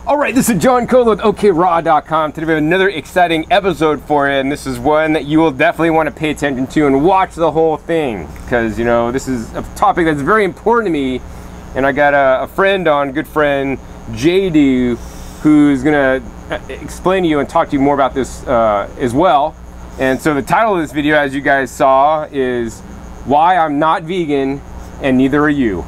Alright, this is John Cole with OKRaw.com. Today we have another exciting episode for you, and this is one that you will definitely want to pay attention to and watch the whole thing, because, you know, this is a topic that's very important to me, and I got a friend on, good friend, JD, who's going to explain to you and talk to you more about this as well. And so the title of this video, as you guys saw, is Why I'm Not Vegan and Neither Are You.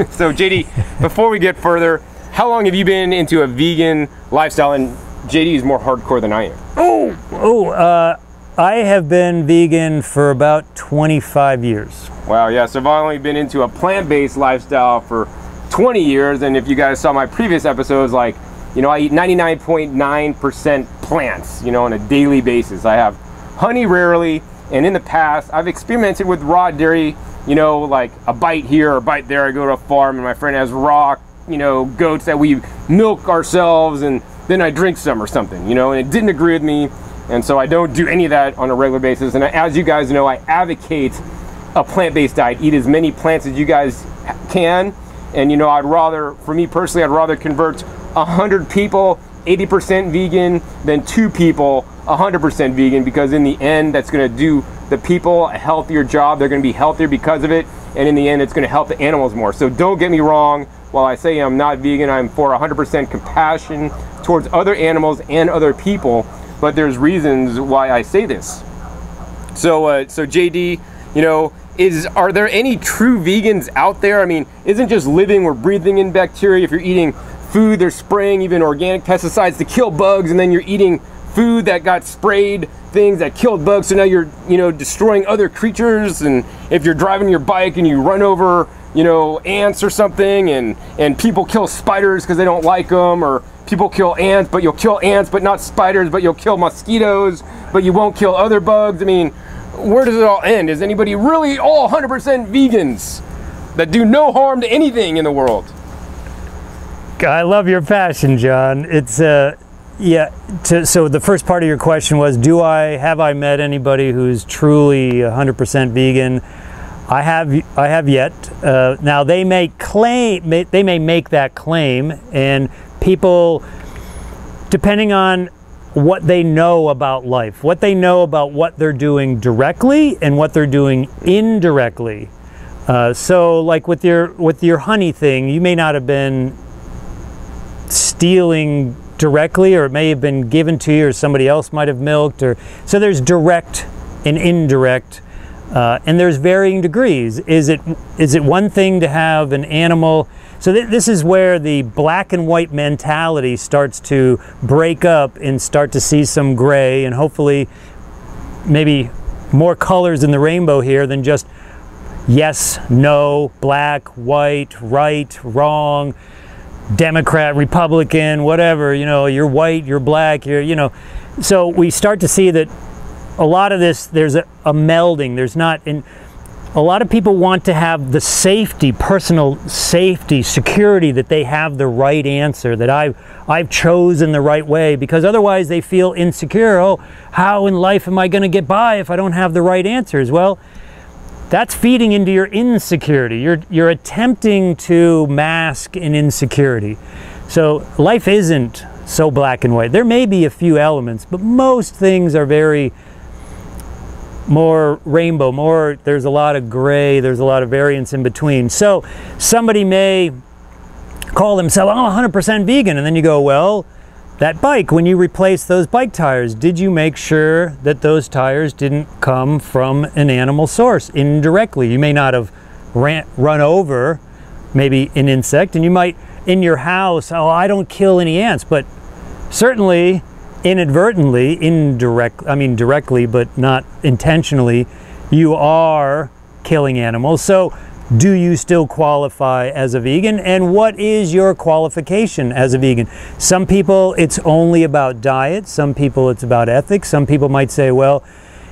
So JD, before we get further, how long have you been into a vegan lifestyle? And JD is more hardcore than I am. I have been vegan for about 25 years. Wow, yeah, so I've only been into a plant-based lifestyle for 20 years, and if you guys saw my previous episodes, like, you know, I eat 99.9% plants, you know, on a daily basis. I have honey rarely, and in the past, I've experimented with raw dairy, you know, like a bite here or a bite there. I go to a farm and my friend has raw, you know, goats that we milk ourselves, and then I drink some or something, you know, and it didn't agree with me, and so I don't do any of that on a regular basis. And as you guys know, I advocate a plant-based diet. Eat as many plants as you guys can, and, you know, I'd rather, for me personally, I'd rather convert 100 people 80% vegan than 2 people 100% vegan, because in the end, that's going to do the people a healthier job. They're going to be healthier because of it, and in the end, it's going to help the animals more. So don't get me wrong. While I say I'm not vegan, I'm for 100% compassion towards other animals and other people, but there's reasons why I say this. So JD, you know, are there any true vegans out there? I mean, isn't just living or breathing in bacteria? If you're eating food, they're spraying even organic pesticides to kill bugs, and then you're eating food that got sprayed, things that killed bugs, so now you're, you know, destroying other creatures. And if you're driving your bike and you run over, you know, ants or something, and people kill spiders because they don't like them, or people kill ants, but you'll kill ants but not spiders, but you'll kill mosquitoes but you won't kill other bugs. I mean, where does it all end? Is anybody really all 100% vegans that do no harm to anything in the world? I love your passion, John. It's yeah. So the first part of your question was, have I met anybody who's truly 100% vegan? I have yet. Now they may make that claim, and people, depending on what they know about life, what they know about what they're doing directly and what they're doing indirectly. So like with your honey thing, you may not have been stealing directly, or it may have been given to you, or somebody else might have milked, or so there's direct and indirect. And there's varying degrees. Is it one thing to have an animal? So this is where the black and white mentality starts to break up and start to see some gray, and hopefully maybe more colors in the rainbow here than just yes, no, black, white, right, wrong, Democrat, Republican, whatever, you know, you're white, you're black, you know. So we start to see that a lot of this, there's a melding. There's not, a lot of people want to have the safety, personal safety, security that they have the right answer, that I've chosen the right way, because otherwise they feel insecure. Oh, how in life am I going to get by if I don't have the right answers? Well, that's feeding into your insecurity. You're attempting to mask an insecurity. So life isn't so black and white. There may be a few elements, but most things are very more rainbow, there's a lot of gray, there's a lot of variance in between. So somebody may call themselves, I'm 100% vegan, and then you go, well, that bike, when you replace those bike tires, did you make sure that those tires didn't come from an animal source indirectly? You may not have run over maybe an insect, and you might, in your house, I don't kill any ants, but certainly inadvertently, directly, but not intentionally, you are killing animals. So do you still qualify as a vegan? And what is your qualification as a vegan? Some people, it's only about diet. Some people, it's about ethics. Some people might say, well,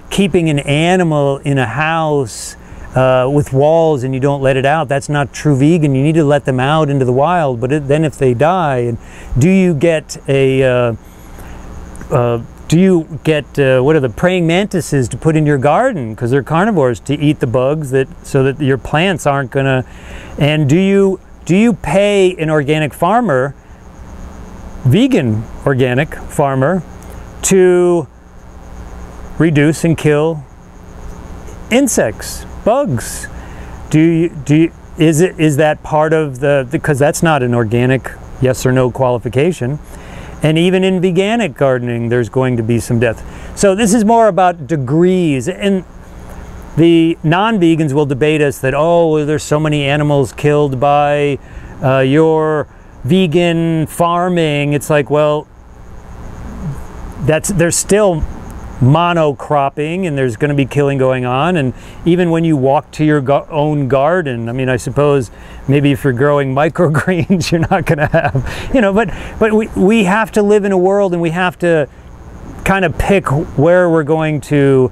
keeping an animal in a house with walls and you don't let it out, that's not true vegan. You need to let them out into the wild. But then if they die, and do you get a do you get, what are the praying mantises to put in your garden? Because they're carnivores, to eat the bugs so that your plants aren't gonna, and do you pay an organic farmer, vegan organic farmer, to reduce and kill insects, bugs? Is that part of because that's not an organic yes or no qualification. And even in veganic gardening, there's going to be some death. So this is more about degrees. And the non-vegans will debate us that, oh, there's so many animals killed by your vegan farming. It's like, well, there's still monocropping, and there's going to be killing going on. And even when you walk to your own garden, I mean, I suppose maybe if you're growing microgreens, you're not going to have, you know, but we have to live in a world, and we have to kind of pick where we're going to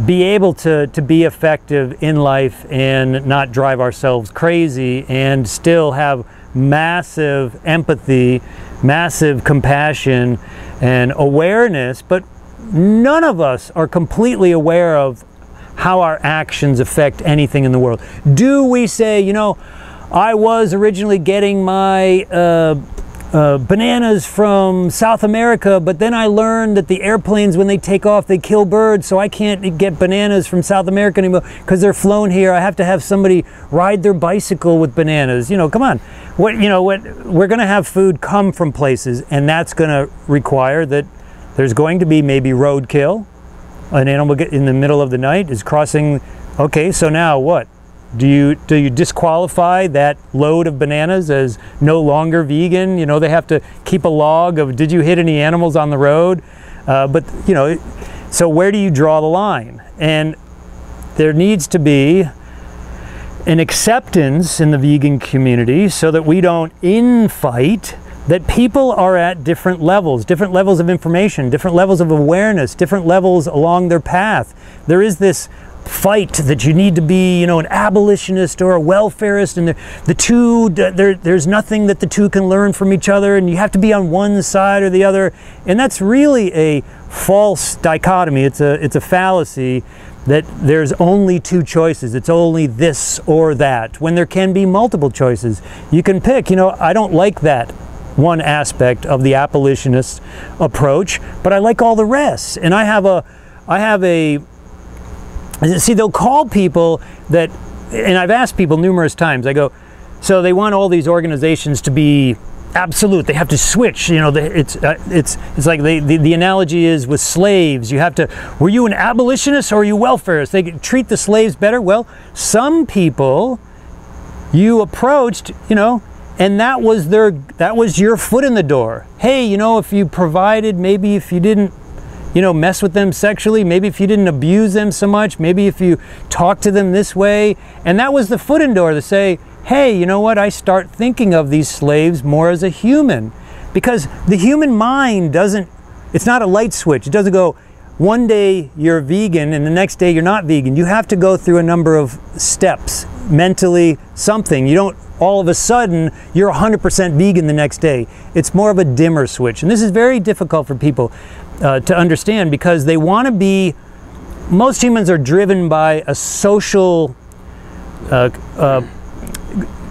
be able to be effective in life and not drive ourselves crazy, and still have massive empathy, massive compassion and awareness. But none of us are completely aware of how our actions affect anything in the world. Do we say, you know, I was originally getting my bananas from South America, but then I learned that the airplanes, when they take off, they kill birds, so I can't get bananas from South America anymore because they're flown here. I have to have somebody ride their bicycle with bananas. You know, come on. We're going to have food come from places, and that's going to require that there's going to be maybe roadkill. An animal in the middle of the night is crossing. Okay, so now what? Do you disqualify that load of bananas as no longer vegan? You know, they have to keep a log of, did you hit any animals on the road? But, you know, so where do you draw the line? And there needs to be an acceptance in the vegan community so that we don't infight, that people are at different levels of information, different levels of awareness, different levels along their path. There is this fight that you need to be, you know, an abolitionist or a welfarist, and the two, there's nothing that the two can learn from each other, and you have to be on one side or the other. And that's really a false dichotomy. It's a fallacy that there's only two choices. It's only this or that, when there can be multiple choices. You can pick. You know, I don't like that one aspect of the abolitionist approach, but I like all the rest. And I have a see, they'll call people that, and I've asked people numerous times, I go, so they want all these organizations to be absolute, they have to switch, you know, it's like the analogy is with slaves. You have to, were you an abolitionist or are you welfarist? They treat the slaves better. Well, some people you approached, you know, and that was your foot in the door. Hey, you know, if you provided, maybe if you didn't, you know, mess with them sexually, maybe if you didn't abuse them so much, maybe if you talked to them this way, and that was the foot in door to say, hey, you know what, I start thinking of these slaves more as a human. Because the human mind doesn't, it's not a light switch. It doesn't go, one day you're vegan and the next day you're not vegan. You have to go through a number of steps, mentally, something. You don't, all of a sudden, you're 100% vegan the next day. It's more of a dimmer switch. And this is very difficult for people to understand, because they want to be, most humans are driven by a social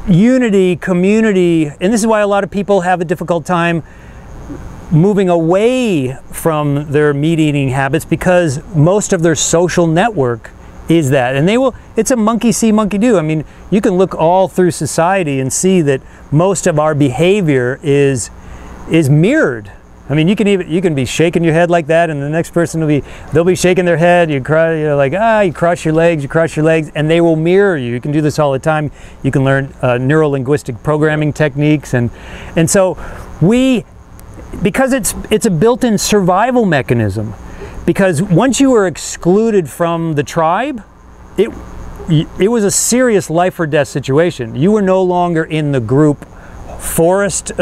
unity, community, and this is why a lot of people have a difficult time moving away from their meat eating habits, because most of their social network is that. And they will, it's a monkey see, monkey do. I mean, you can look all through society and see that most of our behavior is mirrored. I mean, you can be shaking your head like that, and the next person they'll be shaking their head. You cry, you're like, you cross your legs, and they will mirror you. You can do this all the time. You can learn neuro-linguistic programming techniques, and so because it's a built-in survival mechanism. Because once you were excluded from the tribe, it was a serious life or death situation. You were no longer in the group forest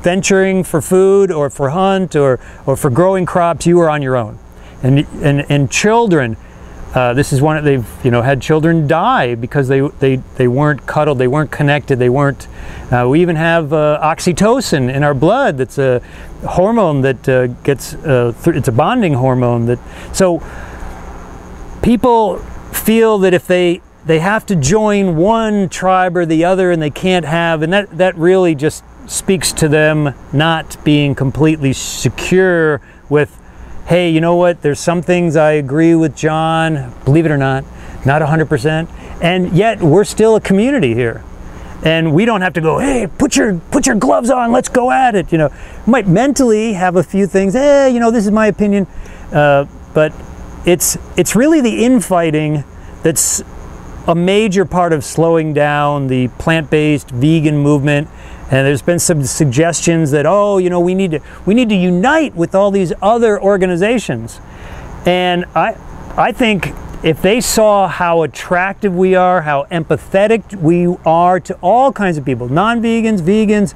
venturing for food or for hunt or for growing crops. You were on your own. And children This is one they've had children die because they weren't cuddled, they weren't connected, they weren't. We even have oxytocin in our blood. That's a hormone that gets it's a bonding hormone. That so people feel that if they have to join one tribe or the other, and they can't have, and that really just speaks to them not being completely secure with, hey, you know what, there's some things I agree with John, believe it or not 100%, and yet we're still a community here. And we don't have to go, hey, put your gloves on, let's go at it. Might mentally have a few things, hey, this is my opinion, but it's really the infighting that's a major part of slowing down the plant-based vegan movement. And there's been some suggestions that, oh, we need to unite with all these other organizations. And I think if they saw how attractive we are, how empathetic we are to all kinds of people, non-vegans, vegans,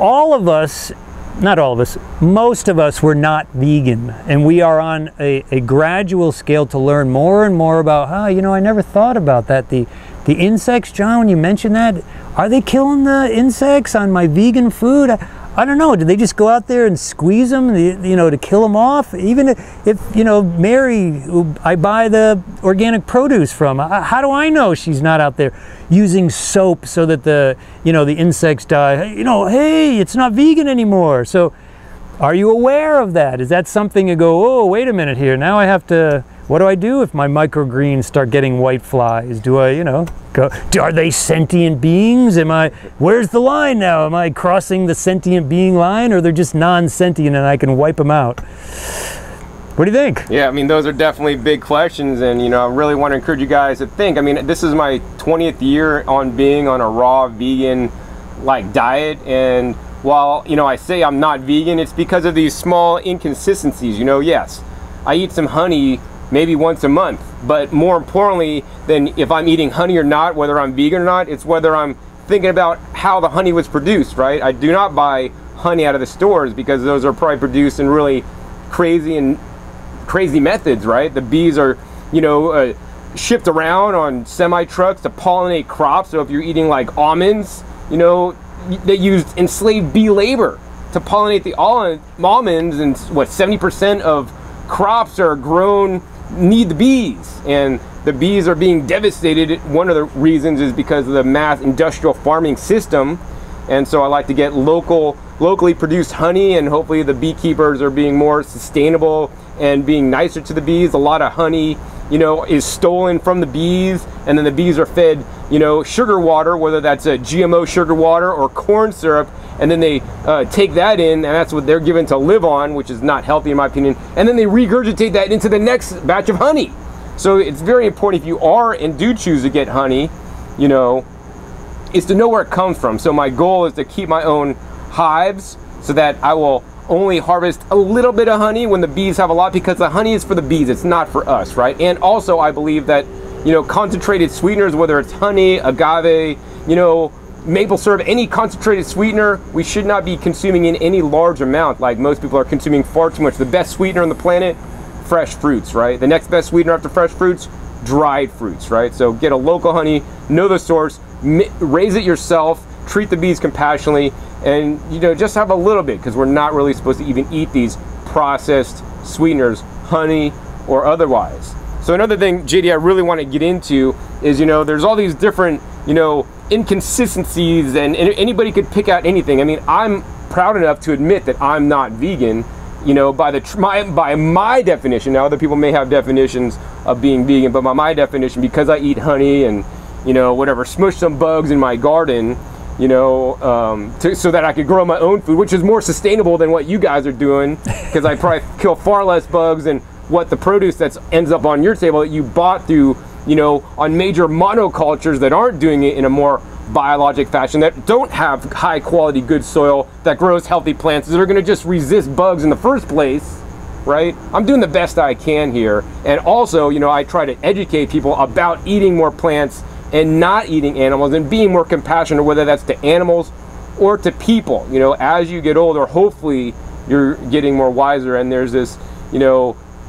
all of us, not all of us, most of us were not vegan. And we are on a gradual scale to learn more and more about, I never thought about that. The insects, John, when you mentioned that, are they killing the insects on my vegan food? I don't know. Do they just go out there and squeeze them, to kill them off? Even if Mary, who I buy the organic produce from, how do I know she's not out there using soap so that the insects die? Hey, it's not vegan anymore. So are you aware of that? Is that something you go, oh, wait a minute here, now I have to, what do I do if my microgreens start getting white flies? Do I, go, are they sentient beings? Where's the line now? Am I crossing the sentient being line, or they're just non-sentient and I can wipe them out? What do you think? Yeah, those are definitely big questions, and I really want to encourage you guys to think. This is my 20th year on being on a raw vegan diet, and while I say I'm not vegan, it's because of these small inconsistencies. Yes, I eat some honey maybe once a month, but more importantly than if I'm eating honey or not, whether I'm vegan or not, it's whether I'm thinking about how the honey was produced, right? I do not buy honey out of the stores because those are probably produced in really crazy methods, right? The bees are shipped around on semi trucks to pollinate crops. So if you're eating almonds, they used enslaved bee labor to pollinate the almonds, and what, 70% of crops are grown need the bees, and the bees are being devastated. One of the reasons is because of the mass industrial farming system. And so I like to get locally produced honey, and hopefully the beekeepers are being more sustainable and being nicer to the bees. A lot of honey is stolen from the bees, and then the bees are fed sugar water, whether that's a GMO sugar water or corn syrup, and then they take that in, and that's what they're given to live on, which is not healthy in my opinion, and then they regurgitate that into the next batch of honey. So it's very important, if you are and do choose to get honey, is to know where it comes from. So my goal is to keep my own hives so that I will only harvest a little bit of honey when the bees have a lot, because the honey is for the bees, it's not for us, right? And also I believe that concentrated sweeteners, whether it's honey, agave, maple syrup, any concentrated sweetener, we should not be consuming in any large amount like most people are consuming far too much. The best sweetener on the planet, fresh fruits, right? The next best sweetener after fresh fruits, dried fruits, right? So get a local honey, know the source, raise it yourself, treat the bees compassionately, and just have a little bit, because we're not really supposed to even eat these processed sweeteners, honey or otherwise. So another thing, JD, I really want to get into is, there's all these different, inconsistencies, and anybody could pick out anything. I'm proud enough to admit that I'm not vegan, by my definition. Now other people may have definitions of being vegan, but by my definition, because I eat honey and whatever, smush some bugs in my garden, so that I could grow my own food, which is more sustainable than what you guys are doing, because I probably kill far less bugs than what the produce that ends up on your table that you bought through, on major monocultures that aren't doing it in a more biologic fashion, that don't have high quality good soil that grows healthy plants that are going to just resist bugs in the first place, right? I'm doing the best I can here. And also, I try to educate people about eating more plants and not eating animals, and being more compassionate, whether that's to animals or to people. As you get older, hopefully you're getting more wiser, and there's this,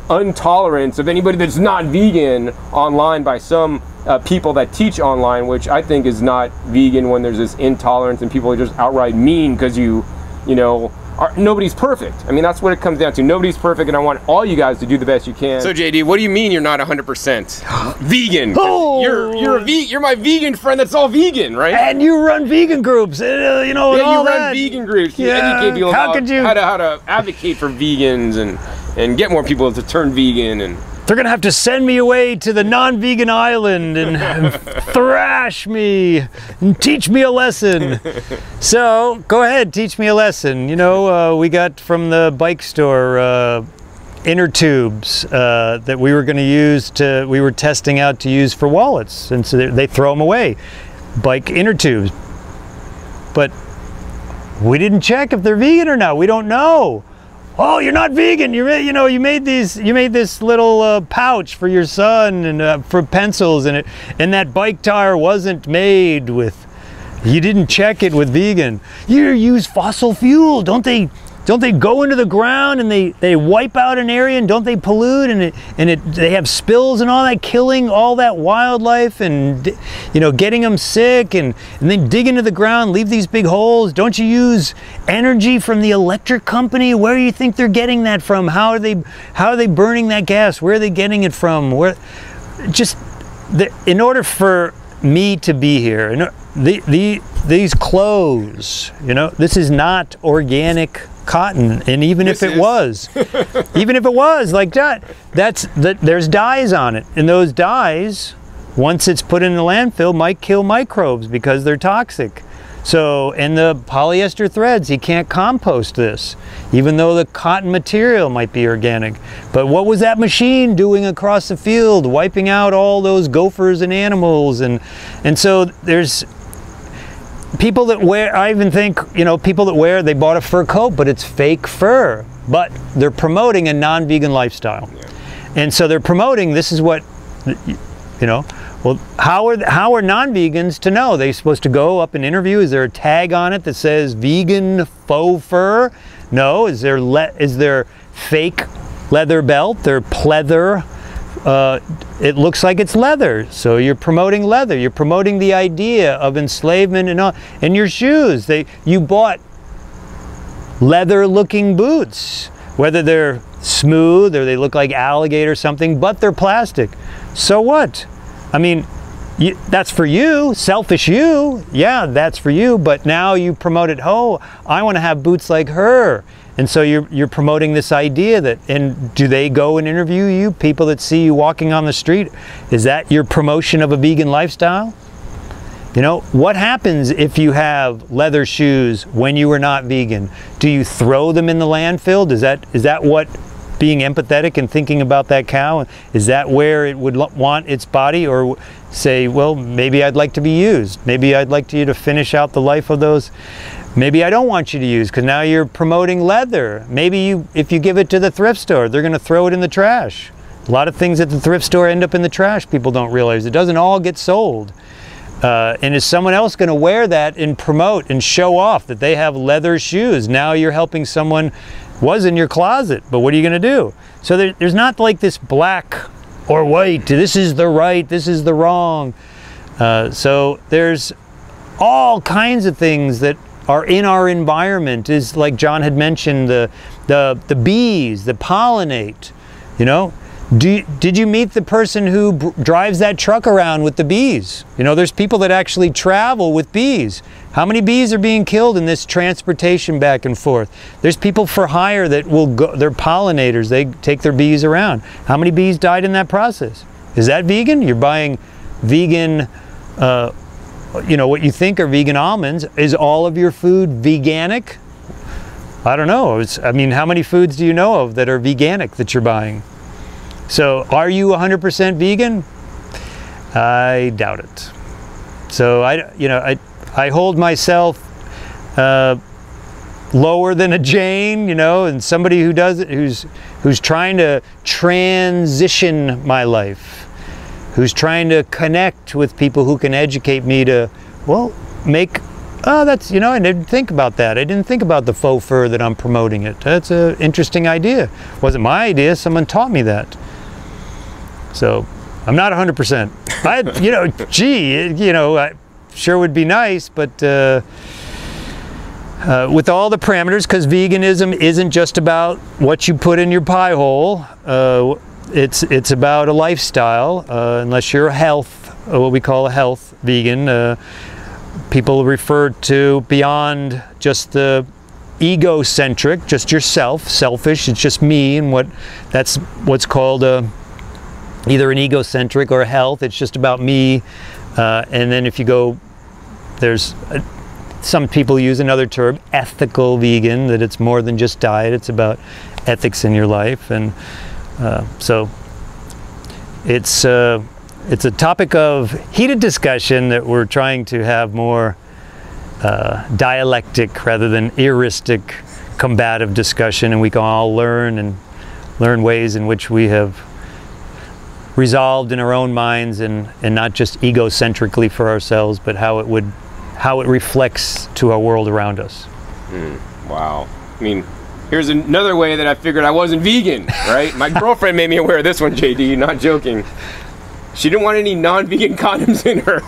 intolerance of anybody that's not vegan online by some people that teach online, which I think is not vegan, when there's this intolerance and people are just outright mean because you know, nobody's perfect. I mean, that's what it comes down to. Nobody's perfect, and I want all you guys to do the best you can. So JD, what do you mean you're not 100% vegan? Oh! You're my vegan friend that's all vegan, right? And you run vegan groups, you know, yeah, and all you run that. vegan groups. You Yeah. educate people How about could you? how to advocate for vegans and get more people to turn vegan. And They're gonna have to send me away to the non-vegan island and thrash me and teach me a lesson. So go ahead, teach me a lesson. You know, we got from the bike store inner tubes that we were going to use we were testing out to use for wallets, and so they throw them away. Bike inner tubes, but we didn't check if they're vegan or not. We don't know. Oh, you're not vegan. You know, you made this little pouch for your son and for pencils, and that bike tire wasn't made with. You didn't check it with vegan. You use fossil fuel, don't they? Don't they go into the ground and they wipe out an area, and don't they pollute, and they have spills and all that, killing all that wildlife and, you know, getting them sick, and then dig into the ground, leave these big holes. Don't you use energy from the electric company? Where do you think they're getting that from? How are they burning that gas? Where are they getting it from? In order for me to be here, these clothes, you know, this is not organic cotton, and even if it was like that, there's dyes on it, and those dyes, once it's put in the landfill, might kill microbes because they're toxic. So, and the polyester threads, you can't compost this, even though the cotton material might be organic. But what was that machine doing across the field, wiping out all those gophers and animals? And so there's people that wear, I even think, you know, people that wear, they bought a fur coat, but it's fake fur. But they're promoting a non-vegan lifestyle. Yeah. And so they're promoting, this is what, you know, well, how are non-vegans to know? They're supposed to go up and interview? Is there a tag on it that says vegan faux fur? No. Is there fake leather belt? They're pleather. It looks like it's leather, so you're promoting leather. You're promoting the idea of enslavement and all. And your shoes, you bought leather-looking boots, whether they're smooth or they look like alligator or something, but they're plastic. So what? I mean, that's for you, selfish you. Yeah, that's for you. But now you promote it. Oh, I want to have boots like her. And so you're promoting this idea that, and do they go and interview you? People that see you walking on the street, is that your promotion of a vegan lifestyle? You know, what happens if you have leather shoes when you are not vegan? Do you throw them in the landfill? Is that what being empathetic and thinking about that cow, is that where it would want its body? Or say, well, maybe I'd like to be used. Maybe I'd like you to finish out the life of those. Maybe I don't want you to use, because now you're promoting leather. Maybe if you give it to the thrift store, they're going to throw it in the trash. A lot of things at the thrift store end up in the trash. People don't realize it doesn't all get sold. And is someone else going to wear that and promote and show off that they have leather shoes? Now you're helping someone was in your closet, but what are you going to do? So there's not like this black or white. This is the right, this is the wrong. So there's all kinds of things that are in our environment. Is like John had mentioned, the bees that pollinate. You know, did you meet the person who drives that truck around with the bees? You know, there's people that actually travel with bees. How many bees are being killed in this transportation back and forth? There's people for hire that will go, they're pollinators, they take their bees around. How many bees died in that process? Is that vegan? You're buying vegan, you know, what you think are vegan almonds. Is all of your food veganic? I don't know. I mean, how many foods do you know of that are veganic that you're buying? So are you 100% vegan? I doubt it. So I hold myself lower than a Jane, you know, and somebody who does it, who's trying to transition my life, who's trying to connect with people who can educate me to, well, make oh, that's, you know, I didn't think about that. I didn't think about the faux fur that I'm promoting it. That's an interesting idea. It wasn't my idea, someone taught me that. So I'm not 100%. You know, gee, you know, I sure would be nice, but with all the parameters, because veganism isn't just about what you put in your pie hole. It's about a lifestyle. Unless you're a health, what we call a health vegan, people refer to beyond just the egocentric, just yourself, selfish. It's just me, and that's what's called either an egocentric or a health. It's just about me. And then if you go, there's some people use another term, ethical vegan, that it's more than just diet. It's about ethics in your life, and so it's a topic of heated discussion that we're trying to have more dialectic rather than heuristic, combative discussion, and we can all learn ways in which we have resolved in our own minds, and not just egocentrically for ourselves, but how it reflects to our world around us. Wow. I mean, here's another way that I figured I wasn't vegan, right? My girlfriend made me aware of this one, JD, not joking. She didn't want any non-vegan condoms in her.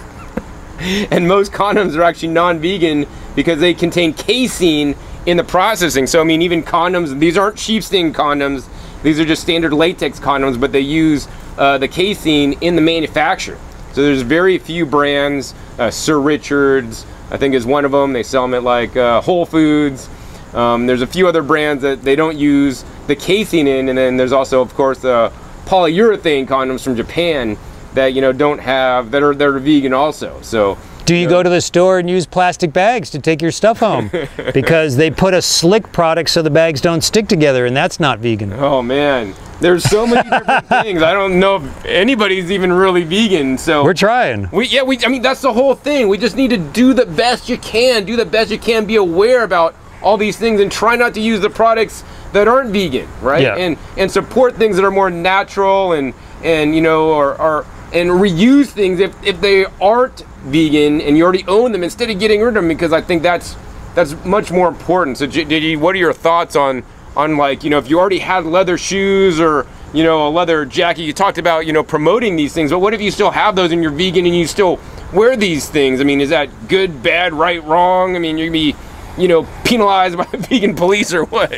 And most condoms are actually non-vegan because they contain casein in the processing. So I mean, even condoms, these aren't sheepskin condoms, these are just standard latex condoms, but they use the casein in the manufacture. So there's very few brands. Sir Richard's, I think, is one of them. They sell them at like Whole Foods. There's a few other brands that they don't use the casein in, and then there's also, of course, polyurethane condoms from Japan that, you know, don't have, that are vegan also. So do you go to the store and use plastic bags to take your stuff home? Because they put a slick product so the bags don't stick together, and that's not vegan. Oh man, there's so many different things. I don't know if anybody's even really vegan. So we're trying. I mean, that's the whole thing. We just need to do the best you can. Do the best you can. Be aware about all these things and try not to use the products that aren't vegan, right? Yeah. And support things that are more natural and you know, and reuse things if they aren't vegan and you already own them, instead of getting rid of them, because I think that's much more important. So what are your thoughts on like, you know, if you already had leather shoes or, you know, a leather jacket? You talked about, you know, promoting these things, but what if you still have those and you're vegan and you still wear these things? I mean, is that good, bad, right, wrong? I mean, you're gonna be, you know, penalized by the vegan police or what?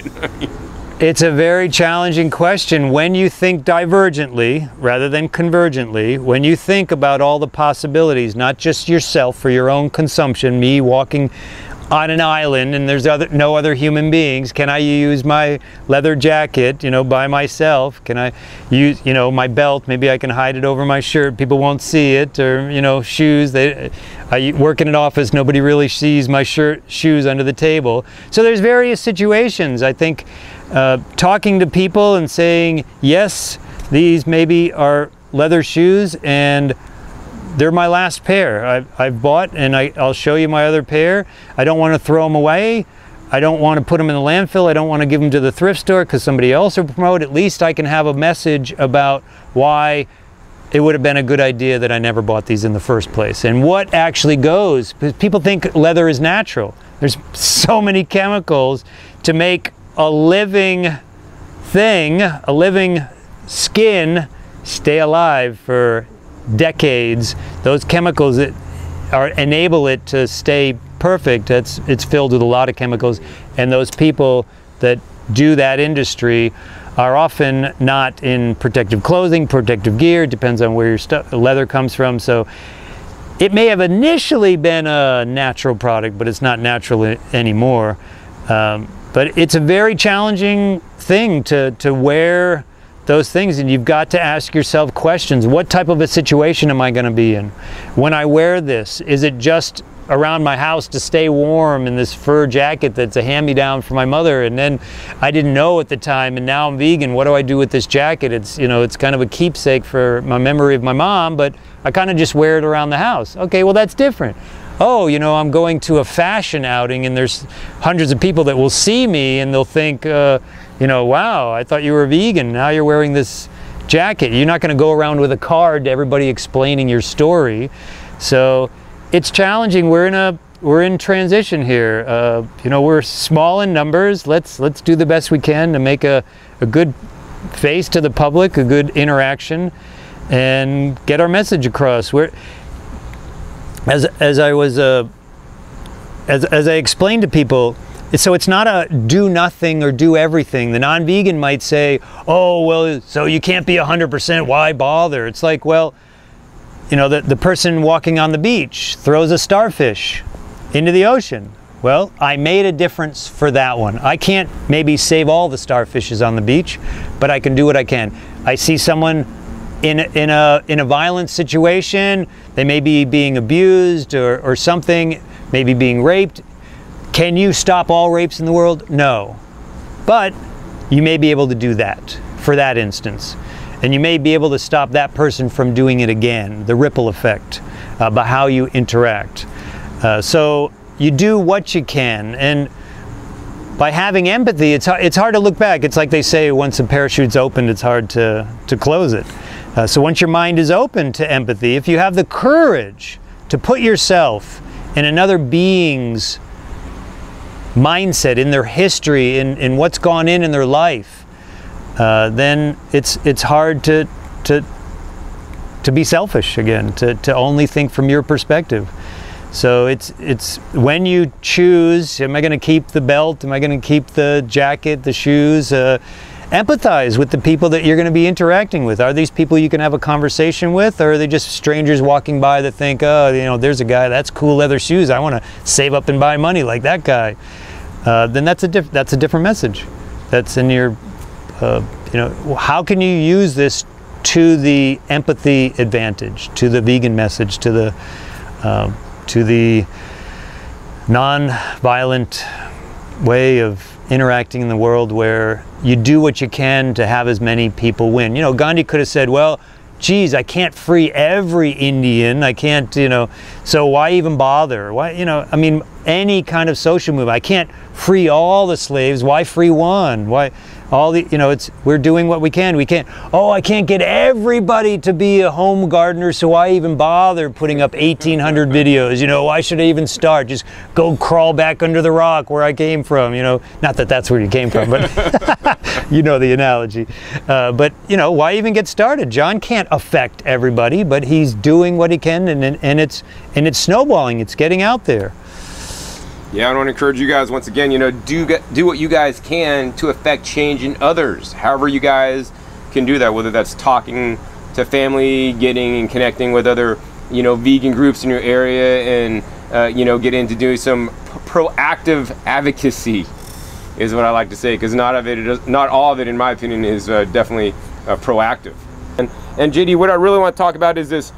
It's a very challenging question. When you think divergently rather than convergently, when you think about all the possibilities, not just yourself for your own consumption, me walking on an island and there's no other human beings, can I use my leather jacket, you know, by myself? Can I use, you know, my belt? Maybe I can hide it over my shirt, people won't see it. Or, you know, shoes, I work in an office, nobody really sees my shoes under the table. So there's various situations. I think talking to people and saying, yes, these maybe are leather shoes and they're my last pair. I've bought, and I'll show you my other pair. I don't want to throw them away. I don't want to put them in the landfill. I don't want to give them to the thrift store because somebody else will promote. At least I can have a message about why it would have been a good idea that I never bought these in the first place. And what actually goes, because people think leather is natural. There's so many chemicals to make a living thing, a living skin, stay alive for decades. Those chemicals that enable it to stay perfect, it's filled with a lot of chemicals, and those people that do that industry are often not in protective clothing, protective gear, depends on where your leather comes from. So it may have initially been a natural product, but it's not natural anymore. But it's a very challenging thing to wear those things, and you've got to ask yourself questions. What type of a situation am I going to be in when I wear this? Is it just around my house to stay warm in this fur jacket that's a hand-me-down from my mother, and then I didn't know at the time, and now I'm vegan? What do I do with this jacket? It's, you know, it's kind of a keepsake for my memory of my mom, but I kind of just wear it around the house. Okay, well, that's different. Oh, you know, I'm going to a fashion outing and there's hundreds of people that will see me and they'll think, you know, wow, I thought you were vegan. Now you're wearing this jacket. You're not going to go around with a card to everybody explaining your story. So it's challenging. We're in a we're in transition here. You know, we're small in numbers. Let's do the best we can to make a good face to the public, a good interaction, and get our message across. As I explained to people, so it's not a do nothing or do everything. The non-vegan might say, oh, well, so you can't be 100%, why bother? It's like, well, you know, the person walking on the beach throws a starfish into the ocean. Well, I made a difference for that one. I can't maybe save all the starfishes on the beach, but I can do what I can. I see someone in a violent situation, they may be being abused or something, maybe being raped. Can you stop all rapes in the world? No. But you may be able to do that for that instance. And you may be able to stop that person from doing it again, the ripple effect, by how you interact. So you do what you can. And by having empathy, it's hard to look back. It's like they say, once a parachute's opened, it's hard to close it. So once your mind is open to empathy, if you have the courage to put yourself in another being's mindset, in their history, in what's gone in their life, then it's hard to be selfish again, to only think from your perspective. So it's when you choose, am I going to keep the belt, am I going to keep the jacket, the shoes, empathize with the people that you're going to be interacting with. Are these people you can have a conversation with, or are they just strangers walking by that think, oh, you know, there's a guy, that's cool leather shoes, I want to save up and buy money like that guy. Then that's a different message. That's in your, you know, how can you use this to the empathy advantage, to the vegan message, to the non-violent way of interacting in the world where you do what you can to have as many people win. You know, Gandhi could have said, well, geez, I can't free every Indian, I can't, you know, so why even bother? Why, you know, I mean, any kind of social movement, I can't free all the slaves, why free one? Why, all the, you know, we're doing what we can. We can't, oh, I can't get everybody to be a home gardener, so why even bother putting up 1,800 videos? You know, why should I even start? Just go crawl back under the rock where I came from, you know. Not that that's where you came from, but you know the analogy. But, you know, why even get started? John can't affect everybody, but he's doing what he can, and it's snowballing. It's getting out there. Yeah, I want to encourage you guys once again, you know, do what you guys can to affect change in others. However you guys can do that, whether that's talking to family, getting and connecting with other, you know, vegan groups in your area, and you know, get into doing some proactive advocacy is what I like to say, because not all of it, in my opinion, is definitely proactive. And JD, what I really want to talk about is this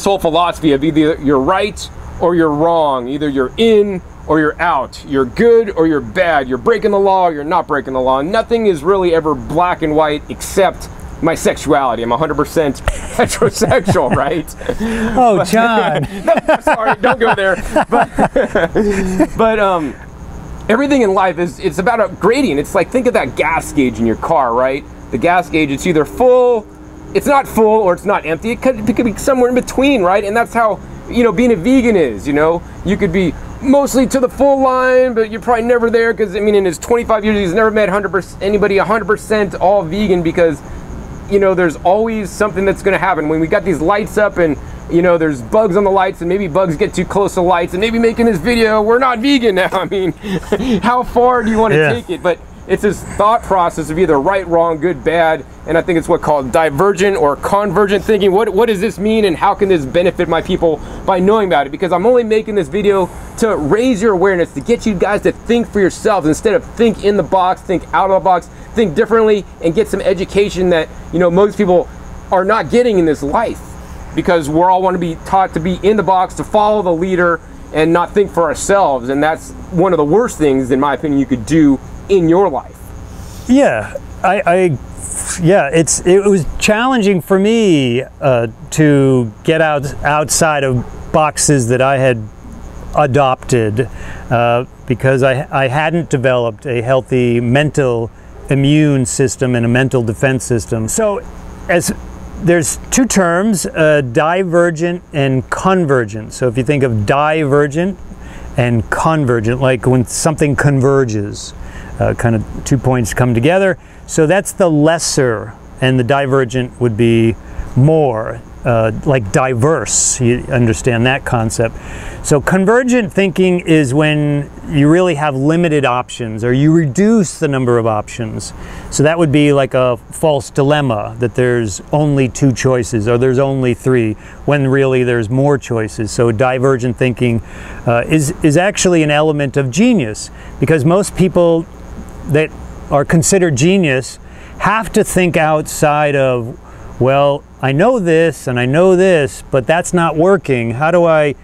whole philosophy of either you're right or you're wrong. Either you're in or you're out. You're good or you're bad. You're breaking the law or you're not breaking the law. Nothing is really ever black and white except my sexuality. I'm 100% heterosexual, right? Oh, John. No, sorry, don't go there. But everything in life it's about a gradient. It's like, think of that gas gauge in your car, right? The gas gauge, it's either full, it's not full, or it's not empty. It could be somewhere in between, right? And that's how, you know, being a vegan is, you know. You could be mostly to the full line, but you're probably never there, because, I mean, in his 25 years, he's never met anybody 100% all vegan, because, you know, there's always something that's going to happen. When we got these lights up and, you know, there's bugs on the lights, and maybe bugs get too close to lights, and maybe making this video, we're not vegan now. I mean, how far do you want to take it? But it's this thought process of either right, wrong, good, bad, and I think it's what's called divergent or convergent thinking. What does this mean, and how can this benefit my people by knowing about it? Because I'm only making this video to raise your awareness, to get you guys to think for yourselves instead of think in the box, think out of the box, think differently, and get some education that, you know, most people are not getting in this life, because we're all want to be taught to be in the box, to follow the leader, and not think for ourselves. And that's one of the worst things, in my opinion, you could do in your life. Yeah, yeah, it was challenging for me to get outside of boxes that I had adopted, because I hadn't developed a healthy mental immune system and a mental defense system. So as there's two terms, divergent and convergent. So if you think of divergent and convergent, like when something converges, kind of 2 points come together. So that's the lesser, and the divergent would be more, like diverse. You understand that concept. So convergent thinking is when you really have limited options, or you reduce the number of options. So that would be like a false dilemma, that there's only two choices, or there's only three, when really there's more choices. So divergent thinking is actually an element of genius, because most people that are considered genius have to think outside of, well, I know this and I know this, but that's not working. How do I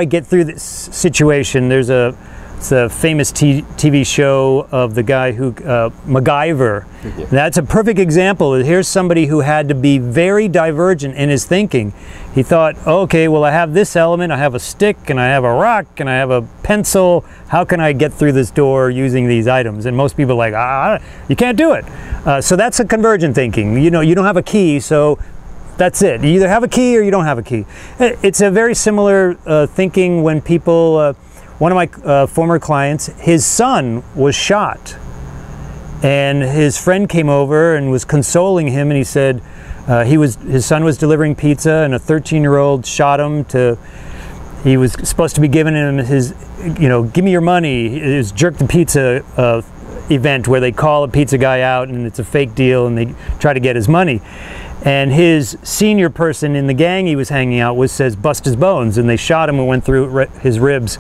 get through this situation? It's a famous TV show of the guy who, MacGyver. Yeah. That's a perfect example. Here's somebody who had to be very divergent in his thinking. He thought, okay, well, I have this element, I have a stick, and I have a rock, and I have a pencil. How can I get through this door using these items? And most people are like, you can't do it. So that's a convergent thinking. You know, you don't have a key, so that's it. You either have a key or you don't have a key. It's a very similar thinking when people, one of my former clients, his son was shot. And his friend came over and was consoling him, and he said his son was delivering pizza, and a 13-year-old shot him. He was supposed to be giving him his, give me your money. It was jerk the pizza event where they call a pizza guy out and it's a fake deal and they try to get his money. And his senior person in the gang he was hanging out with says, bust his bones. And they shot him and went through his ribs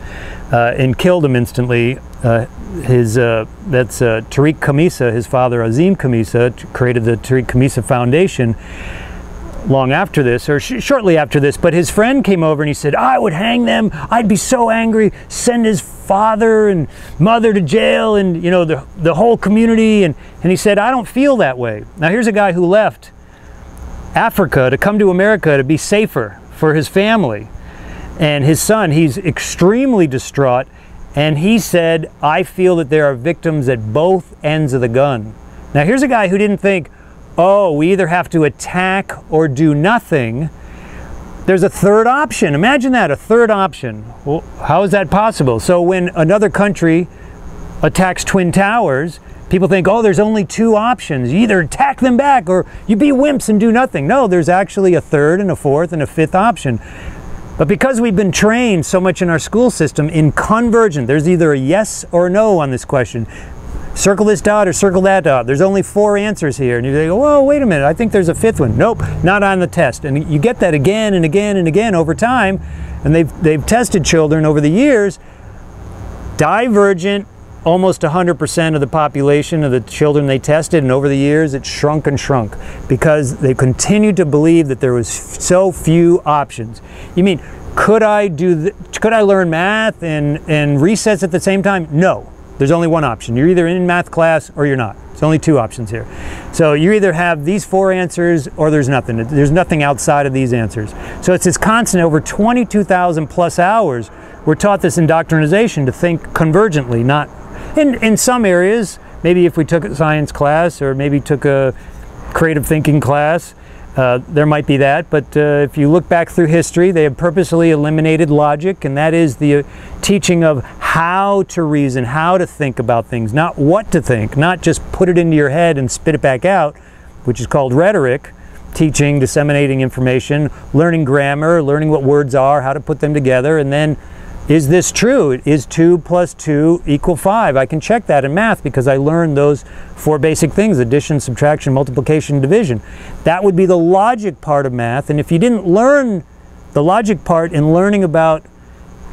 and killed him instantly. That's Tariq Khamisa, his father Azim Khamisa, created the Tariq Khamisa Foundation long after this, or shortly after this. But his friend came over and he said, I would hang them. I'd be so angry, send his father and mother to jail, and the whole community. And he said, I don't feel that way. Now here's a guy who left Africa to come to America to be safer for his family and his son. He's extremely distraught, and he said, I feel that there are victims at both ends of the gun. Now here's a guy who didn't think, oh, we either have to attack or do nothing. There's a third option. Imagine that, a third option. Well, how is that possible? So when another country attacks Twin Towers, people think, oh, there's only two options. You either attack them back or you be wimps and do nothing. No, there's actually a third and a fourth and a fifth option. But because we've been trained so much in our school system in convergent, there's either a yes or a no on this question. Circle this dot or circle that dot. There's only 4 answers here. And you go, well, wait a minute, I think there's a 5th one. Nope, not on the test. And you get that again and again and again over time. And they've tested children over the years. Divergent, almost 100% of the population of the children they tested, and over the years it shrunk and shrunk because they continued to believe that there was so few options. You mean, could I learn math and recess at the same time? No. There's only one option. You're either in math class or you're not. There's only 2 options here. So you either have these 4 answers or there's nothing. There's nothing outside of these answers. So it's this constant, over 22,000 plus hours, we're taught this indoctrination to think convergently, not in some areas. Maybe if we took a science class or maybe took a creative thinking class, there might be that, but if you look back through history, they have purposely eliminated logic, and that is the teaching of how to reason, how to think about things, not what to think, not just put it into your head and spit it back out, which is called rhetoric, teaching, disseminating information, learning grammar, learning what words are, how to put them together, and then, is this true? Is 2 plus 2 equal 5? I can check that in math because I learned those 4 basic things: addition, subtraction, multiplication, division. That would be the logic part of math. And if you didn't learn the logic part in learning about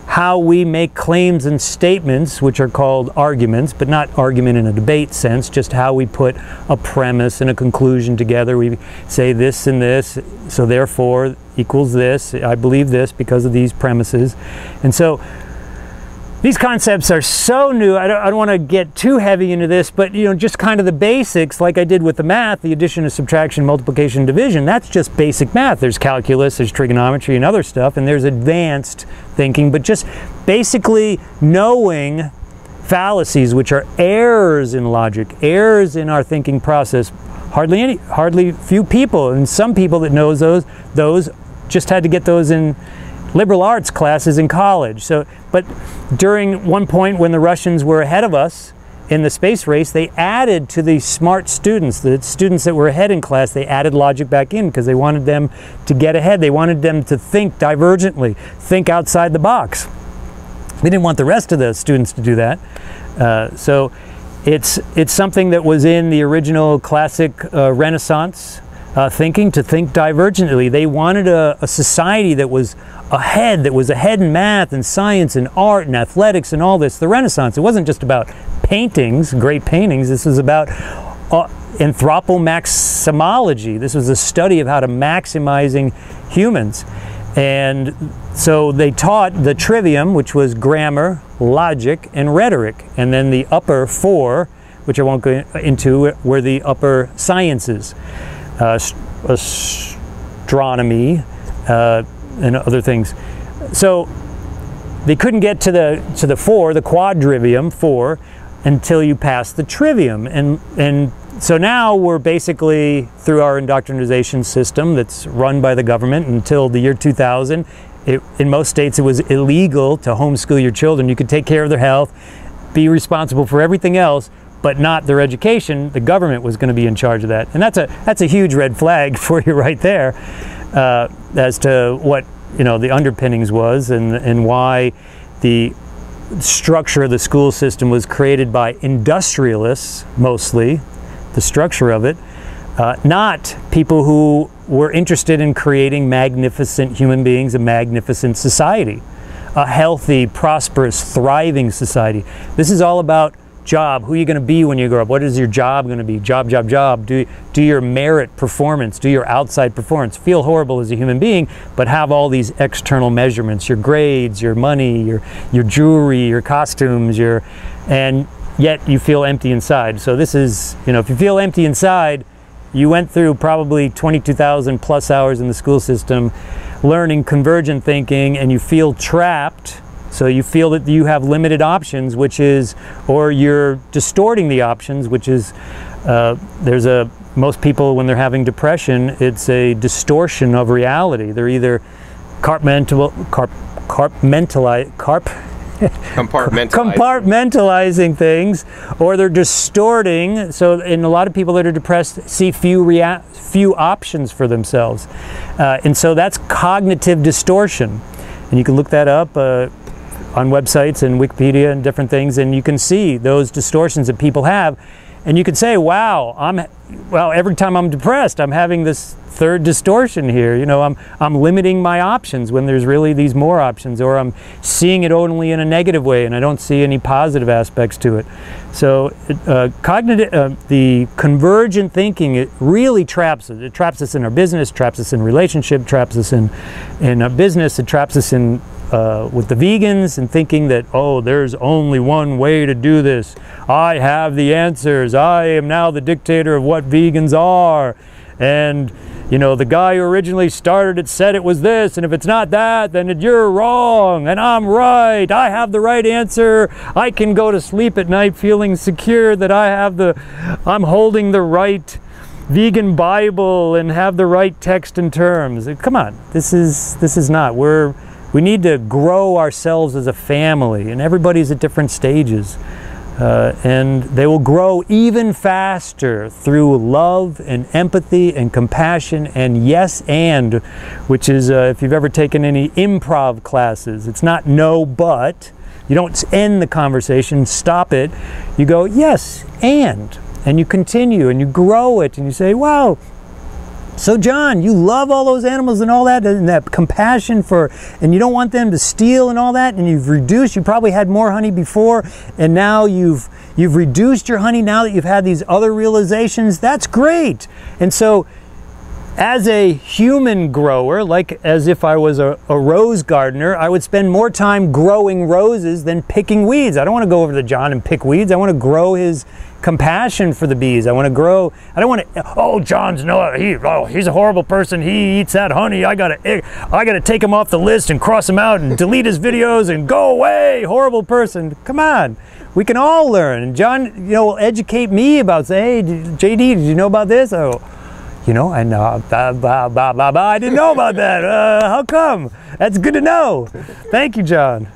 how we make claims and statements, which are called arguments, but not argument in a debate sense, just how we put a premise and a conclusion together. We say this and this, so therefore equals this. I believe this because of these premises. And so these concepts are so new. I don't want to get too heavy into this, but just kind of the basics, like I did with the math, the addition, subtraction, multiplication, division. That's just basic math. There's calculus, there's trigonometry and other stuff, and there's advanced thinking, but just basically knowing fallacies, which are errors in logic, errors in our thinking process, hardly few people, and some people that knows those just had to get those in liberal arts classes in college. So, but during one point when the Russians were ahead of us in the space race, they added to the smart students, the students that were ahead in class, they added logic back in because they wanted them to get ahead. They wanted them to think divergently, think outside the box. They didn't want the rest of the students to do that. So it's something that was in the original classic Renaissance thinking, to think divergently. They wanted a society that was ahead in math and science and art and athletics and all this. The Renaissance, it wasn't just about paintings, great paintings. This was about anthropomaximology. This was a study of how to maximizing humans. And so they taught the trivium, which was grammar, logic, and rhetoric. And then the upper four, which I won't go into, were the upper sciences. Astronomy, and other things. So they couldn't get to the four, the quadrivium, four, until you pass the trivium. And so now we're basically, through our indoctrination system that's run by the government until the year 2000, in most states it was illegal to homeschool your children. You could take care of their health, be responsible for everything else, but not their education. The government was going to be in charge of that. And that's a huge red flag for you right there, as to what, you know, the underpinnings was, and why the structure of the school system was created by industrialists, mostly, the structure of it, not people who were interested in creating magnificent human beings, a magnificent society, a healthy, prosperous, thriving society. This is all about job. Who are you going to be when you grow up? What is your job going to be? Job, job, job. Do your merit performance, do your outside performance. Feel horrible as a human being, but have all these external measurements, your grades, your money, your jewelry, your costumes, and yet you feel empty inside. So this is, you know, if you feel empty inside, you went through probably 22,000 plus hours in the school system learning convergent thinking, and you feel trapped. So you feel that you have limited options, which is, or you're distorting the options, which is, most people when they're having depression, it's a distortion of reality. They're either compartmentalizing things, or they're distorting. So, and a lot of people that are depressed see few options for themselves. And so that's cognitive distortion. And you can look that up on websites and Wikipedia and different things, and you can see those distortions that people have. And you could say, wow, every time I'm depressed, I'm having this third distortion here. You know, I'm limiting my options when there's really these more options, or I'm seeing it only in a negative way and I don't see any positive aspects to it. So the convergent thinking, it really traps us. It traps us in our business, traps us in relationship, traps us in business, it traps us in with the vegans, and thinking that, oh, there's only one way to do this. I have the answers. I am now the dictator of what vegans are. And, you know, the guy who originally started it said it was this, and if it's not that, then you're wrong, and I'm right. I have the right answer. I can go to sleep at night feeling secure that I'm holding the right vegan Bible and have the right text and terms. Come on, this is not. We need to grow ourselves as a family, and everybody's at different stages. And they will grow even faster through love and empathy and compassion and yes and, which is, if you've ever taken any improv classes, it's not no but. You don't end the conversation, stop it. You go yes and you continue and you grow it, and you say, wow, so John, you love all those animals and all that, and that compassion for, and you don't want them to steal and all that, and you've reduced, you probably had more honey before, and now you've reduced your honey now that you've had these other realizations. That's great. And so as a human grower, like as if I was a rose gardener, I would spend more time growing roses than picking weeds. I don't want to go over to John and pick weeds. I want to grow his compassion for the bees. I want to grow, I don't want to, oh, John's no, he's a horrible person. He eats that honey. I gotta take him off the list and cross him out and delete his videos and go away, horrible person. Come on. We can all learn. And John, you know, will educate me about, say, hey, JD, did you know about this? Oh, you know, I know, I didn't know about that. How come? That's good to know. Thank you, John.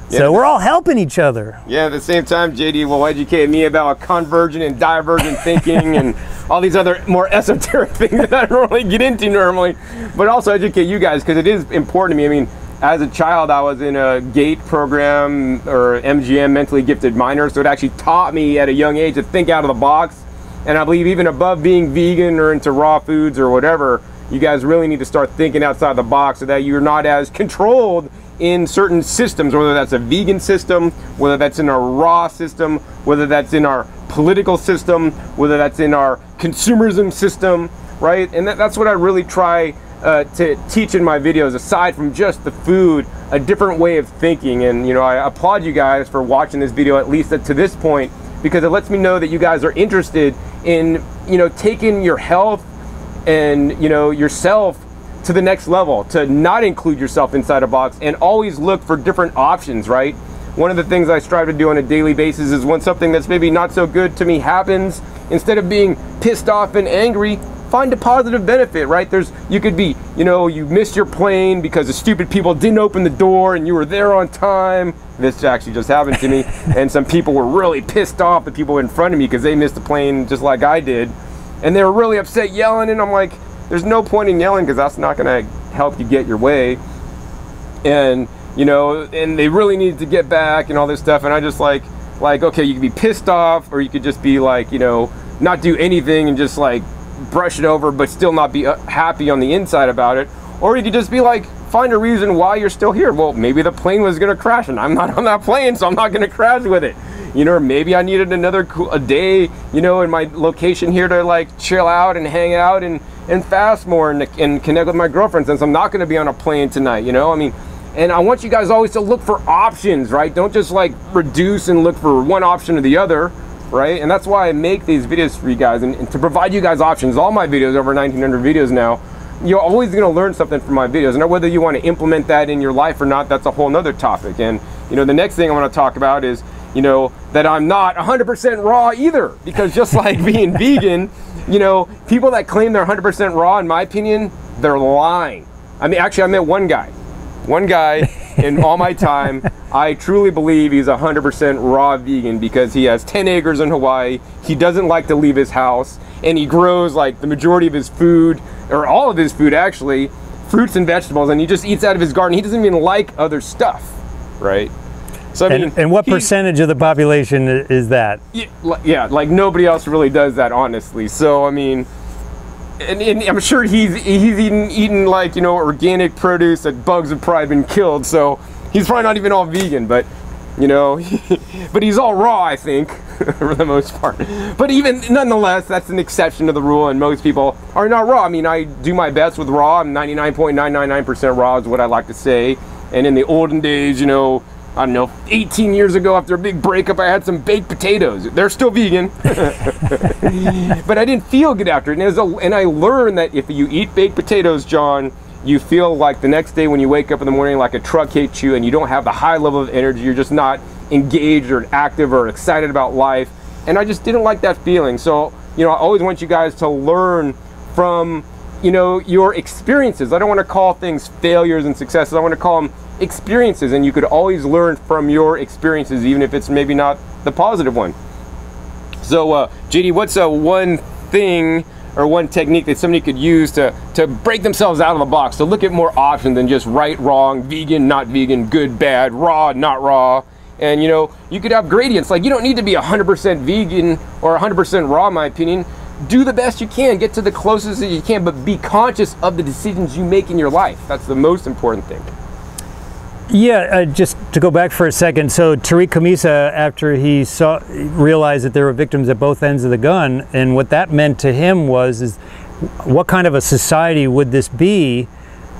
Yeah, so we're all helping each other. Yeah, at the same time, JD will educate me about convergent and divergent thinking and all these other more esoteric things that I don't really get into normally, but also educate you guys because it is important to me. I mean, as a child, I was in a GATE program or MGM, mentally gifted minor, so it actually taught me at a young age to think out of the box. And I believe even above being vegan or into raw foods or whatever, you guys really need to start thinking outside the box so that you're not as controlled in certain systems, whether that's a vegan system, whether that's in our raw system, whether that's in our political system, whether that's in our consumerism system, right? And that's what I really try to teach in my videos, aside from just the food, a different way of thinking. And you know, I applaud you guys for watching this video, at least to this point, because it lets me know that you guys are interested in, you know, taking your health and, you know, yourself to the next level, to not include yourself inside a box and always look for different options, right? One of the things I strive to do on a daily basis is when something that's maybe not so good to me happens, instead of being pissed off and angry, find a positive benefit, right? You could be, you know, you missed your plane because the stupid people didn't open the door and you were there on time. This actually just happened to me. And some people were really pissed off, the people in front of me, because they missed the plane just like I did. And they were really upset, yelling, and I'm like, there's no point in yelling because that's not gonna help you get your way. And, you know, and they really needed to get back and all this stuff. And I just like, okay, you could be pissed off, or you could just be like, you know, not do anything and just like brush it over, but still not be happy on the inside about it. Or you could just be like, find a reason why you're still here. Well, maybe the plane was gonna crash and I'm not on that plane, so I'm not gonna crash with it. You know, or maybe I needed a day, you know, in my location here to like chill out and hang out and fast more and connect with my girlfriend, since I'm not gonna be on a plane tonight, you know? I mean, and I want you guys always to look for options, right? Don't just like reduce and look for one option or the other, right? And that's why I make these videos for you guys, and to provide you guys options. All my videos, over 1,900 videos now, you're always gonna learn something from my videos. And whether you wanna implement that in your life or not, that's a whole nother topic. And, you know, the next thing I wanna talk about is, you know, that I'm not 100% raw either, because just like being vegan, you know, people that claim they're 100% raw, in my opinion, they're lying. I mean, actually, I met one guy in all my time. I truly believe he's 100% raw vegan because he has 10 acres in Hawaii. He doesn't like to leave his house, and he grows like the majority of his food, or all of his food actually, fruits and vegetables, and he just eats out of his garden. He doesn't even like other stuff, right? So, I mean, and what percentage of the population is that? Yeah, like nobody else really does that, honestly. So, I mean, and I'm sure he's eating like, you know, organic produce that bugs have probably been killed. So he's probably not even all vegan, but, you know, but he's all raw, I think, for the most part. But even nonetheless, that's an exception to the rule, and most people are not raw. I mean, I do my best with raw. I'm 99.999% raw is what I like to say. And in the olden days, you know, I don't know, 18 years ago after a big breakup, I had some baked potatoes. They're still vegan. But I didn't feel good after it. And I learned that if you eat baked potatoes, John, you feel like the next day when you wake up in the morning like a truck hits you and you don't have the high level of energy. You're just not engaged or active or excited about life. And I just didn't like that feeling. So, you know, I always want you guys to learn from, you know, your experiences. I don't want to call things failures and successes. I want to call them experiences, and you could always learn from your experiences, even if it's maybe not the positive one. So JD, what's one thing or one technique that somebody could use to break themselves out of the box, to look at more options than just right, wrong, vegan, not vegan, good, bad, raw, not raw? And, you know, you could have gradients. Like, you don't need to be 100% vegan or 100% raw, in my opinion. Do the best you can, get to the closest that you can, but be conscious of the decisions you make in your life. That's the most important thing. Yeah, just to go back for a second. So Tariq Khamisa, after he realized that there were victims at both ends of the gun, and what that meant to him was what kind of a society would this be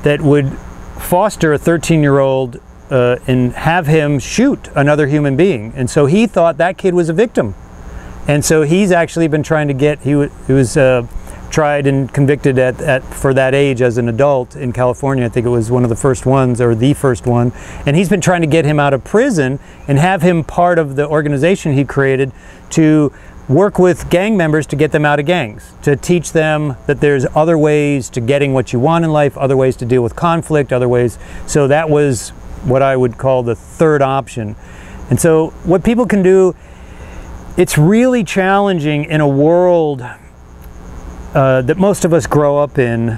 that would foster a 13-year-old and have him shoot another human being? And so he thought that kid was a victim. And so he's actually been trying to get, he was tried and convicted for that age as an adult in California. I think it was one of the first ones, or the first one. And he's been trying to get him out of prison and have him part of the organization he created to work with gang members to get them out of gangs, to teach them that there's other ways to getting what you want in life, other ways to deal with conflict, other ways. So that was what I would call the third option. And so what people can do, it's really challenging in a world that most of us grow up in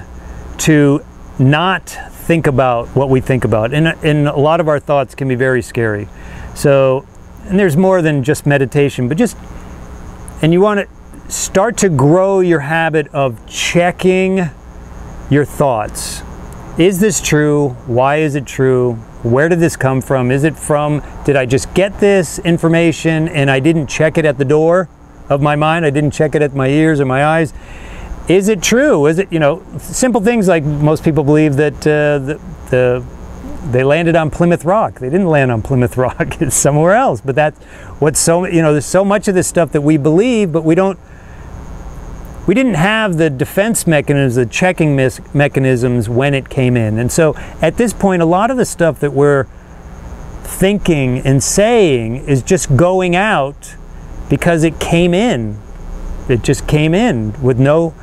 to not think about what we think about. And a lot of our thoughts can be very scary. So, and there's more than just meditation, but and you want to start to grow your habit of checking your thoughts. Is this true? Why is it true? Where did this come from? Is it from, did I just get this information and I didn't check it at the door of my mind? I didn't check it at my ears or my eyes. Is it true? Is it, you know, simple things like most people believe that they landed on Plymouth Rock. They didn't land on Plymouth Rock. It's somewhere else. But that's what's so, you know, there's so much of this stuff that we believe, but we didn't have the defense mechanisms, the checking mechanisms when it came in. And so at this point, a lot of the stuff that we're thinking and saying is just going out because it came in. It just came in with no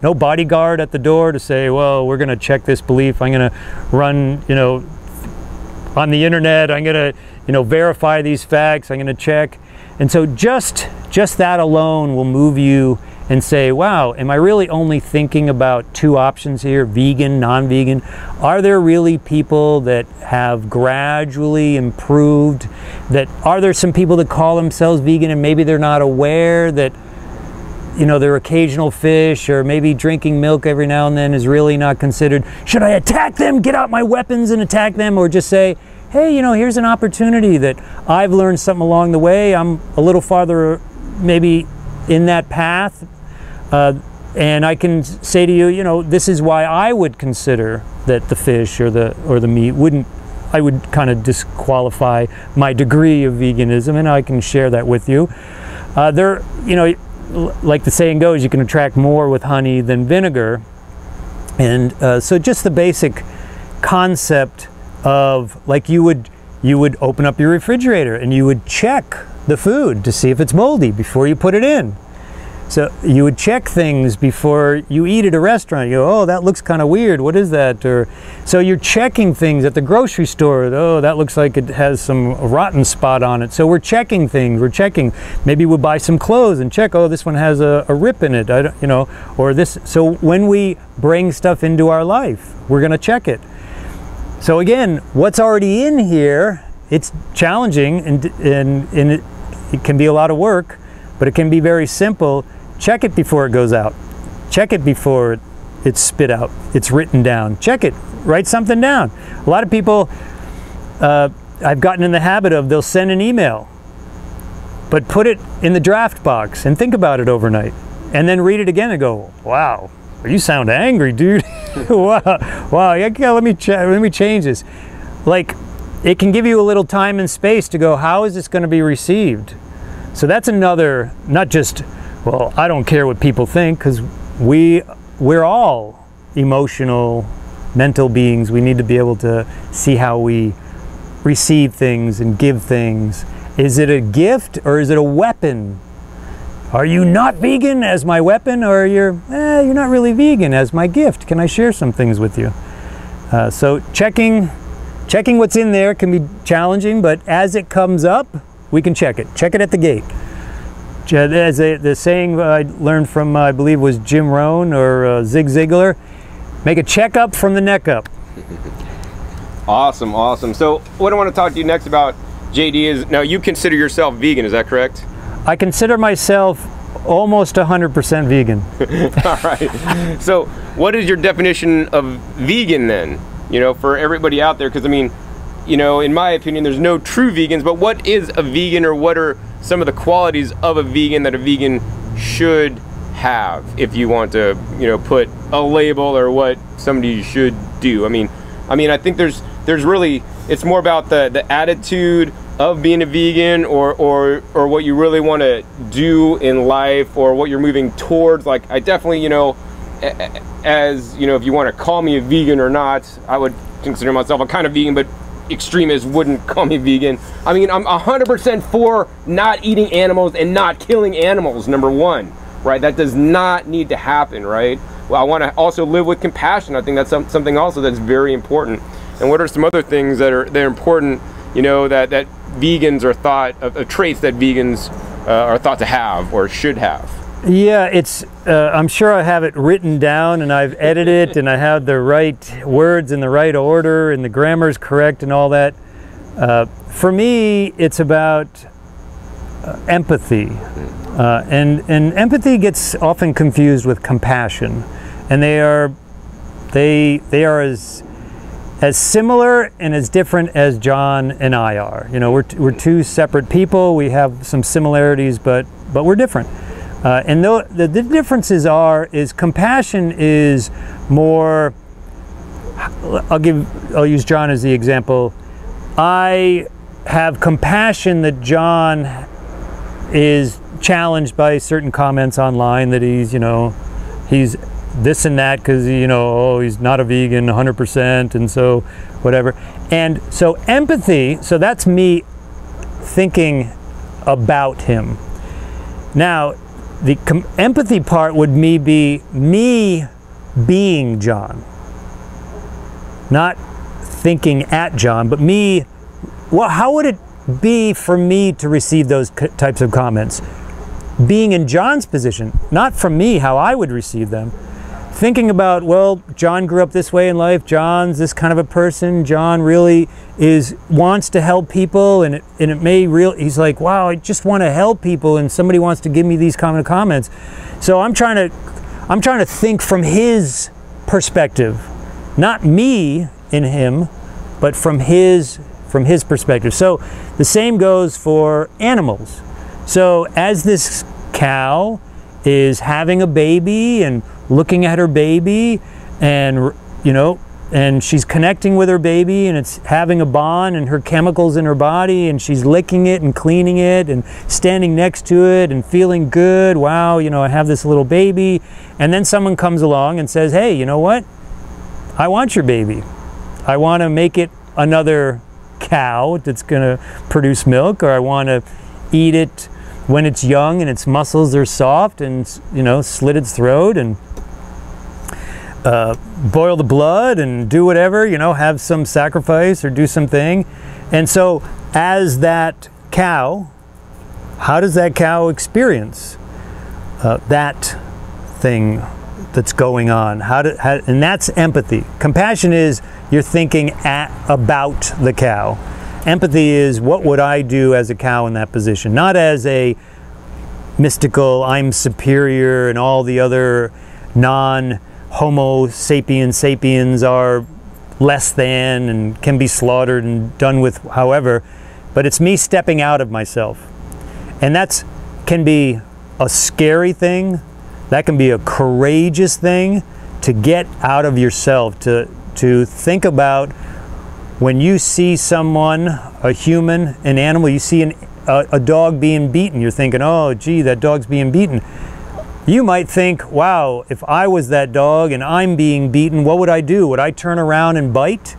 bodyguard at the door to say, well, we're going to check this belief. I'm going to run, you know, on the internet. I'm going to, you know, verify these facts. I'm going to check. And so just that alone will move you and say, wow, am I really only thinking about two options here, vegan, non-vegan? Are there really people that have gradually improved? Are there some people that call themselves vegan and maybe they're not aware that, you know, their occasional fish or maybe drinking milk every now and then is really not considered? Should I attack them, get out my weapons and attack them, or just say, hey, you know, here's an opportunity that I've learned something along the way. I'm a little farther maybe in that path. And I can say to you, you know, this is why I would consider that the fish or the meat I would kind of disqualify my degree of veganism, and I can share that with you. You know, like the saying goes, you can attract more with honey than vinegar. And so just the basic concept of, like, you would open up your refrigerator and you would check the food to see if it's moldy before you put it in. So you would check things before you eat at a restaurant. You go, oh, that looks kind of weird. What is that? Or so you're checking things at the grocery store. Oh, that looks like it has some rotten spot on it. So we're checking things. We're checking. Maybe we'll buy some clothes and check. Oh, this one has a rip in it. You know, or this. So when we bring stuff into our life, we're going to check it. So again, what's already in here, it's challenging and it can be a lot of work, but it can be very simple. Check it before it goes out. Check it before it's spit out. It's written down. Check it. Write something down. A lot of people, I've gotten in the habit of, they'll send an email, but put it in the draft box and think about it overnight. And then read it again and go, wow, you sound angry, dude. wow, yeah, let me change this. Like, it can give you a little time and space to go, how is this going to be received? So that's another, not just, well, I don't care what people think, because we're all emotional, mental beings. We need to be able to see how we receive things and give things. Is it a gift or is it a weapon? Are you not vegan as my weapon, or you're not really vegan as my gift? Can I share some things with you? So checking what's in there can be challenging, but as it comes up, we can check it. Check it at the gate. As the saying I learned from, I believe, was Jim Rohn or Zig Ziglar, make a checkup from the neck up. Awesome, awesome. So what I want to talk to you next about, JD, is, now you consider yourself vegan, is that correct? I consider myself almost 100% vegan. All right. So what is your definition of vegan then? You know, for everybody out there, because I mean, you know, in my opinion, there's no true vegans, but what is a vegan, or what are some of the qualities of a vegan that a vegan should have, if you want to, you know, put a label or what somebody should do. I mean, I think there's really, it's more about the attitude of being a vegan, or what you really want to do in life, or what you're moving towards. Like, I definitely, you know, as you know, if you want to call me a vegan or not, I would consider myself a kind of vegan, but extremists wouldn't call me vegan. I mean, I'm 100% for not eating animals and not killing animals, number one, right? That does not need to happen, right? Well, I want to also live with compassion. I think that's something also that's very important. And what are some other things that are important, you know, that vegans are thought of, traits that vegans are thought to have or should have? Yeah, it's, I'm sure I have it written down, and I've edited it, and I have the right words in the right order, and the grammar's correct and all that. For me, it's about empathy. And empathy gets often confused with compassion. And they are as similar and as different as John and I are. You know, we're two separate people. We have some similarities, but we're different. And the differences is compassion is more, I'll use John as the example. I have compassion that John is challenged by certain comments online, that he's, you know, he's this and that because, you know, oh, he's not a vegan 100%, and so whatever. And so empathy, so that's me thinking about him. Now, the empathy part would be me being John. Not thinking at John, but me, well, how would it be for me to receive those types of comments? Being in John's position, not from me, how I would receive them. Thinking about, well, John grew up this way in life, John's this kind of a person, John really wants to help people, and it may he's like, wow, I just want to help people, and somebody wants to give me these kind of comments. So I'm trying to think from his perspective, not me in him, but from his perspective. So the same goes for animals. So as this cow is having a baby and looking at her baby, and you know, and she's connecting with her baby, and it's having a bond, and her chemicals in her body, and she's licking it and cleaning it and standing next to it and feeling good. Wow, you know, I have this little baby. And then someone comes along and says, hey, you know what? I want your baby. I want to make it another cow that's going to produce milk, or I want to eat it when it's young and its muscles are soft, and, you know, slit its throat and boil the blood and do whatever, you know, have some sacrifice or do something. And so as that cow, how does that cow experience that thing that's going on? And that's empathy. Compassion is you're thinking about the cow. Empathy is, what would I do as a cow in that position? Not as a mystical, I'm superior and all the other non-Homo sapiens are less than and can be slaughtered and done with however, but it's me stepping out of myself. And that can be a scary thing, that can be a courageous thing, to get out of yourself, to think about when you see someone, a human, an animal, you see a dog being beaten, you're thinking, oh gee, that dog's being beaten. You might think, wow, if I was that dog and I'm being beaten, what would I do? Would I turn around and bite?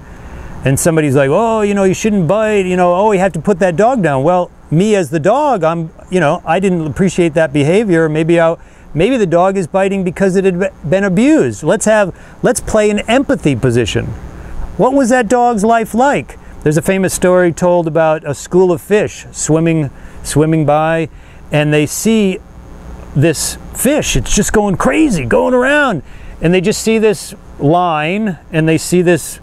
And somebody's like, oh, you know, you shouldn't bite, you know, oh, you have to put that dog down. Well, me as the dog, you know, I didn't appreciate that behavior. Maybe the dog is biting because it had been abused. Let's play an empathy position. What was that dog's life like? There's a famous story told about a school of fish swimming by, and they see this fish, it's just going crazy, going around, and they just see this line, and they see this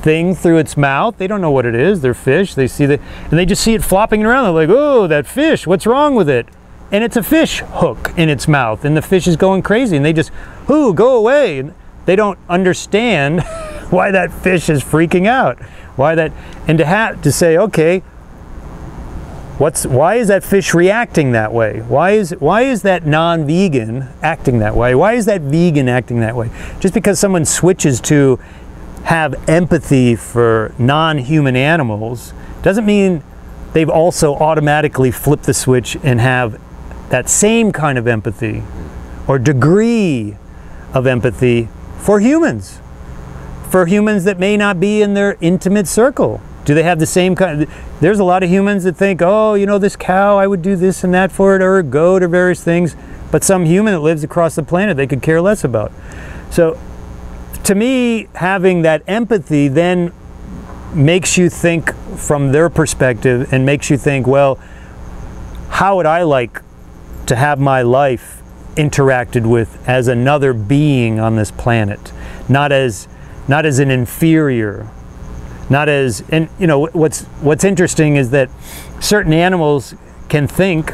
thing through its mouth. They don't know what it is, they're fish, and they just see it flopping around. They're like, oh, that fish, what's wrong with it? And it's a fish hook in its mouth, and the fish is going crazy, and they just, ooh, go away. And they don't understand why that fish is freaking out. And to say, okay, Why is that fish reacting that way? Why is that non-vegan acting that way? Why is that vegan acting that way? Just because someone switches to have empathy for non-human animals doesn't mean they've also automatically flipped the switch and have that same kind of empathy or degree of empathy for humans that may not be in their intimate circle. Do they have the same kind of, there's a lot of humans that think, oh, you know, this cow, I would do this and that for it, or a goat, or various things, but some human that lives across the planet they could care less about. So to me, having that empathy then makes you think from their perspective and makes you think, well, how would I like to have my life interacted with as another being on this planet, not as an inferior, not as, and you know, what's interesting is that certain animals can think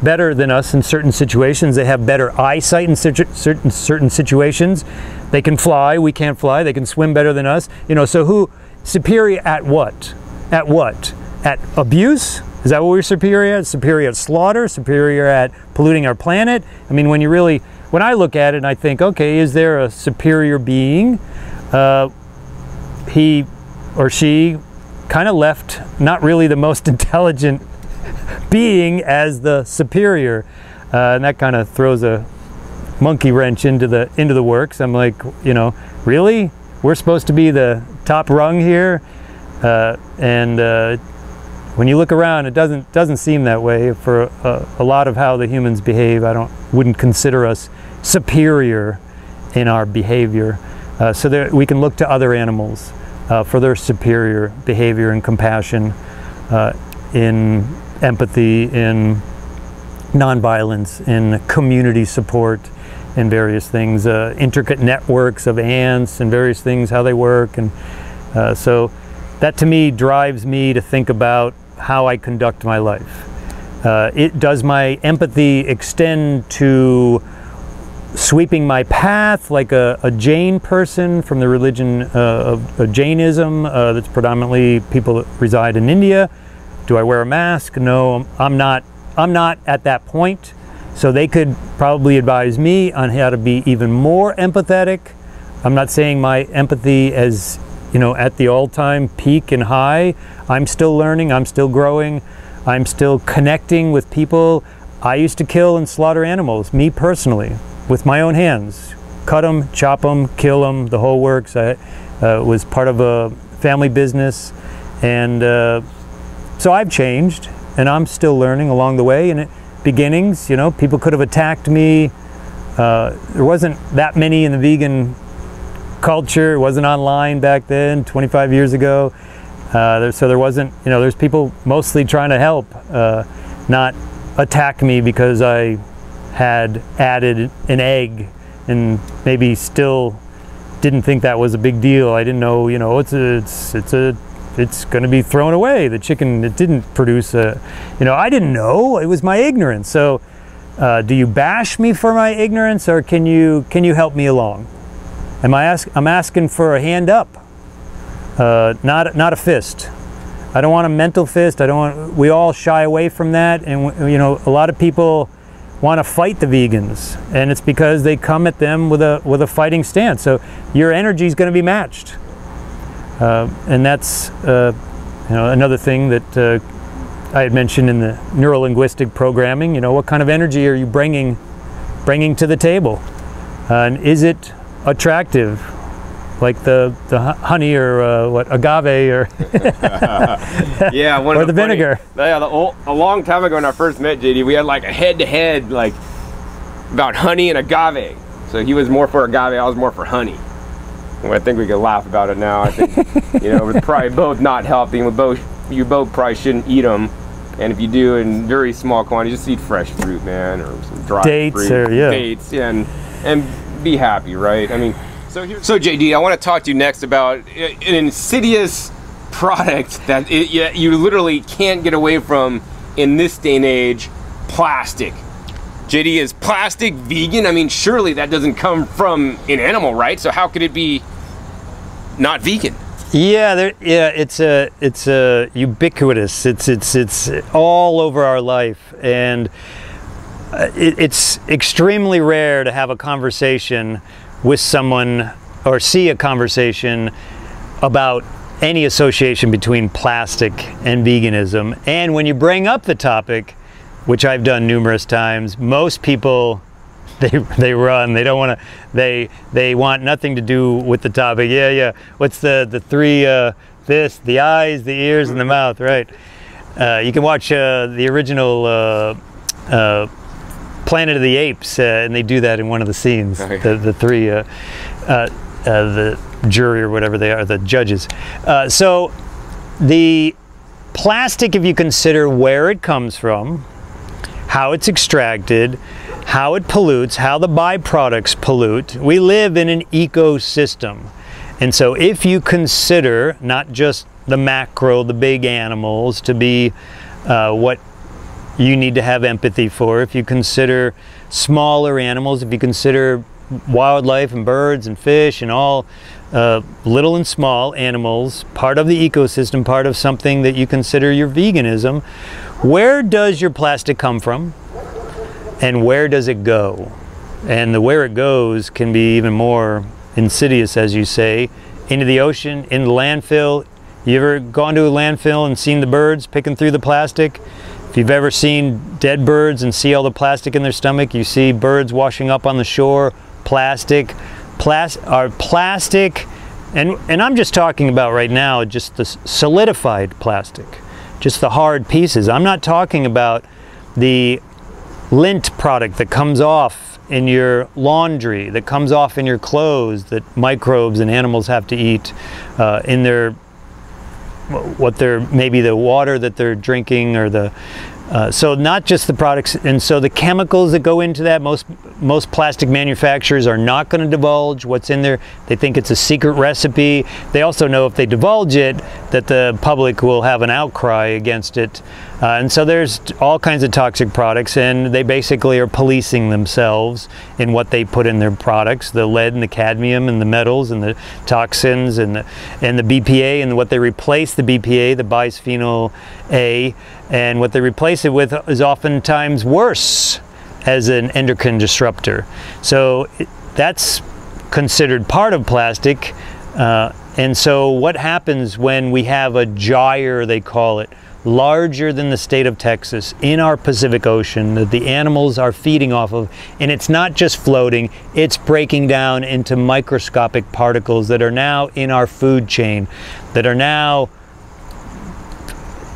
better than us in certain situations. They have better eyesight in certain situations. They can fly, we can't fly. They can swim better than us. You know, so who, superior at what? At what? At abuse? Is that what we're superior at? Superior at slaughter? Superior at polluting our planet? I mean, when I look at it and I think, okay, is there a superior being? He or she kind of left not really the most intelligent being as the superior, and that kind of throws a monkey wrench into the works. I'm like, you know, really? We're supposed to be the top rung here, and when you look around, it doesn't seem that way for a lot of how the humans behave. Wouldn't consider us superior in our behavior. So we can look to other animals for their superior behavior and compassion, in empathy, in nonviolence, in community support, and various things, intricate networks of ants and various things, how they work. And so that to me drives me to think about how I conduct my life. Does my empathy extend to sweeping my path like a Jain person from the religion of Jainism that's predominantly people that reside in India? Do I wear a mask? No, I'm not at that point. So they could probably advise me on how to be even more empathetic. I'm not saying my empathy as, you know, at the all-time peak and high. I'm still learning, I'm still growing, I'm still connecting with people. I used to kill and slaughter animals, me personally, with my own hands. Cut them, chop them, kill them, the whole works. I was part of a family business, and so I've changed, and I'm still learning along the way. And beginnings, you know, people could have attacked me. There wasn't that many in the vegan culture. It wasn't online back then, 25 years ago. So there wasn't, you know, there's people mostly trying to help, not attack me because I had added an egg and maybe still didn't think that was a big deal. I didn't know, you know, it's going to be thrown away. The chicken, it didn't produce a, you know, I didn't know. It was my ignorance. So do you bash me for my ignorance, or can you help me along? I'm asking for a hand up, not a fist. I don't want a mental fist. We all shy away from that, and you know, a lot of people want to fight the vegans, and it's because they come at them with a fighting stance. So your energy is going to be matched, and that's you know, another thing that I had mentioned in the neuro-linguistic programming. You know, what kind of energy are you bringing to the table, and is it attractive, like the honey, or what, agave, or yeah, or the vinegar. Yeah, a long time ago when I first met JD, we had like a head-to-head like about honey and agave. So he was more for agave, I was more for honey. And I think we could laugh about it now. I think, you know, we're probably both not healthy, and you both probably shouldn't eat them. And if you do in very small quantities, just eat fresh fruit, man, or some dry dates, fruit, or yeah, dates, and be happy, right? I mean, so JD, I want to talk to you next about an insidious product that you literally can't get away from in this day and age: plastic. JD, is plastic vegan? I mean, surely that doesn't come from an animal, right? So how could it be not vegan? Yeah, it's a ubiquitous. It's all over our life, and it's extremely rare to have a conversation with someone or see a conversation about any association between plastic and veganism. And when you bring up the topic, which I've done numerous times, most people they run. They don't want to. They want nothing to do with the topic. Yeah. What's the three? The eyes, the ears, and the mouth. Right. You can watch the original Planet of the Apes, and they do that in one of the scenes. Okay. The three, the jury or whatever they are, the judges. So the plastic, if you consider where it comes from, how it's extracted, how it pollutes, how the byproducts pollute. We live in an ecosystem. And so if you consider not just the macro, the big animals, to be what you need to have empathy for, if you consider smaller animals, if you consider wildlife and birds and fish and all little and small animals, part of the ecosystem, part of something that you consider your veganism, where does your plastic come from? And where does it go? And the where it goes can be even more insidious, as you say, into the ocean, in the landfill. You ever gone to a landfill and seen the birds picking through the plastic? If you've ever seen dead birds and see all the plastic in their stomach, you see birds washing up on the shore, plastic, and I'm just talking about right now just the solidified plastic, just the hard pieces. I'm not talking about the lint product that comes off in your laundry, that comes off in your clothes, that microbes and animals have to eat in their, maybe the water that they're drinking, or the, so not just the products. And so the chemicals that go into that, most plastic manufacturers are not going to divulge what's in there. They think it's a secret recipe. They also know if they divulge it, that the public will have an outcry against it. And so there's all kinds of toxic products, and they basically are policing themselves in what they put in their products, the lead and the cadmium and the metals and the toxins and the BPA, and what they replace the BPA, the bisphenol A, and what they replace it with is oftentimes worse as an endocrine disruptor. So that's considered part of plastic. And so what happens when we have a gyre, they call it, larger than the state of Texas in our Pacific Ocean that the animals are feeding off of, and it's not just floating, it's breaking down into microscopic particles that are now in our food chain, that are now,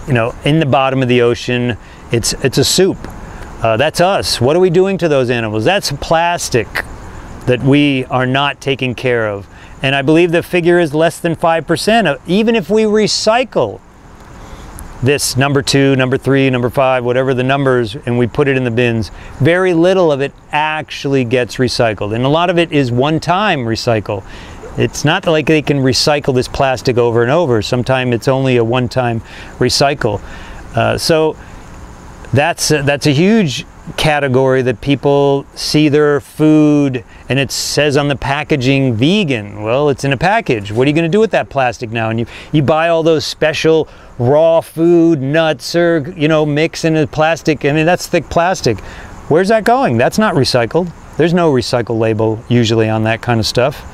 you know, in the bottom of the ocean. It's a soup. That's us. What are we doing to those animals? That's plastic that we are not taking care of. And I believe the figure is less than 5%. Even if we recycle this number 2, number 3, number 5, whatever the numbers, and we put it in the bins, very little of it actually gets recycled. And a lot of it is one-time recycle. It's not like they can recycle this plastic over and over. Sometimes it's only a one-time recycle. So that's a huge category that people see their food and it says on the packaging vegan. Well, it's in a package. What are you going to do with that plastic now? And you buy all those special raw food, nuts, or, you know, mix in a plastic. I mean, that's thick plastic. Where's that going? That's not recycled. There's no recycle label usually on that kind of stuff.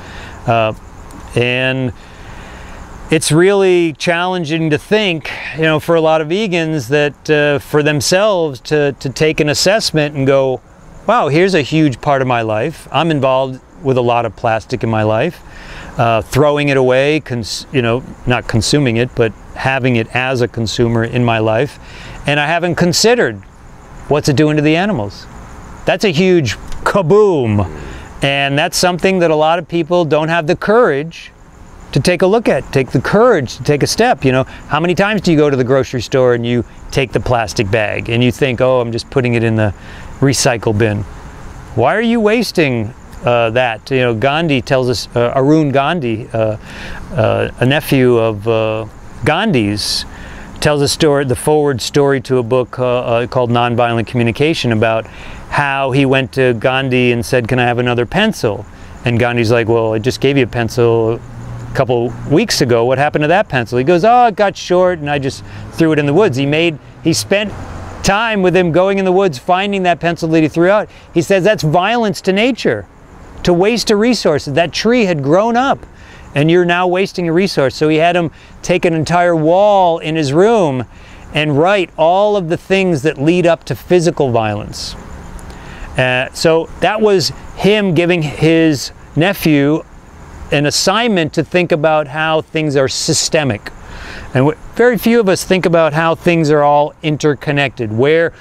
And it's really challenging to think, you know, for a lot of vegans that for themselves to take an assessment and go, wow, here's a huge part of my life. I'm involved with a lot of plastic in my life. Throwing it away, you know, not consuming it, but having it as a consumer in my life. And I haven't considered what's it doing to the animals. That's a huge kaboom. And that's something that a lot of people don't have the courage to take a look at, take the courage to take a step. You know, how many times do you go to the grocery store and you take the plastic bag and you think, oh, I'm just putting it in the recycle bin? Why are you wasting that? You know, Gandhi tells us, Arun Gandhi, a nephew of Gandhi's, tells a story, the forward story to a book called Nonviolent Communication, about how he went to Gandhi and said, can I have another pencil? And Gandhi's like, well, I just gave you a pencil a couple weeks ago, what happened to that pencil? He goes, oh, it got short and I just threw it in the woods. He spent time with him going in the woods, finding that pencil that he threw out. He says that's violence to nature, to waste a resource. That tree had grown up and you're now wasting a resource. So he had him take an entire wall in his room and write all of the things that lead up to physical violence. So that was him giving his nephew an assignment to think about how things are systemic. And very few of us think about how things are all interconnected. Where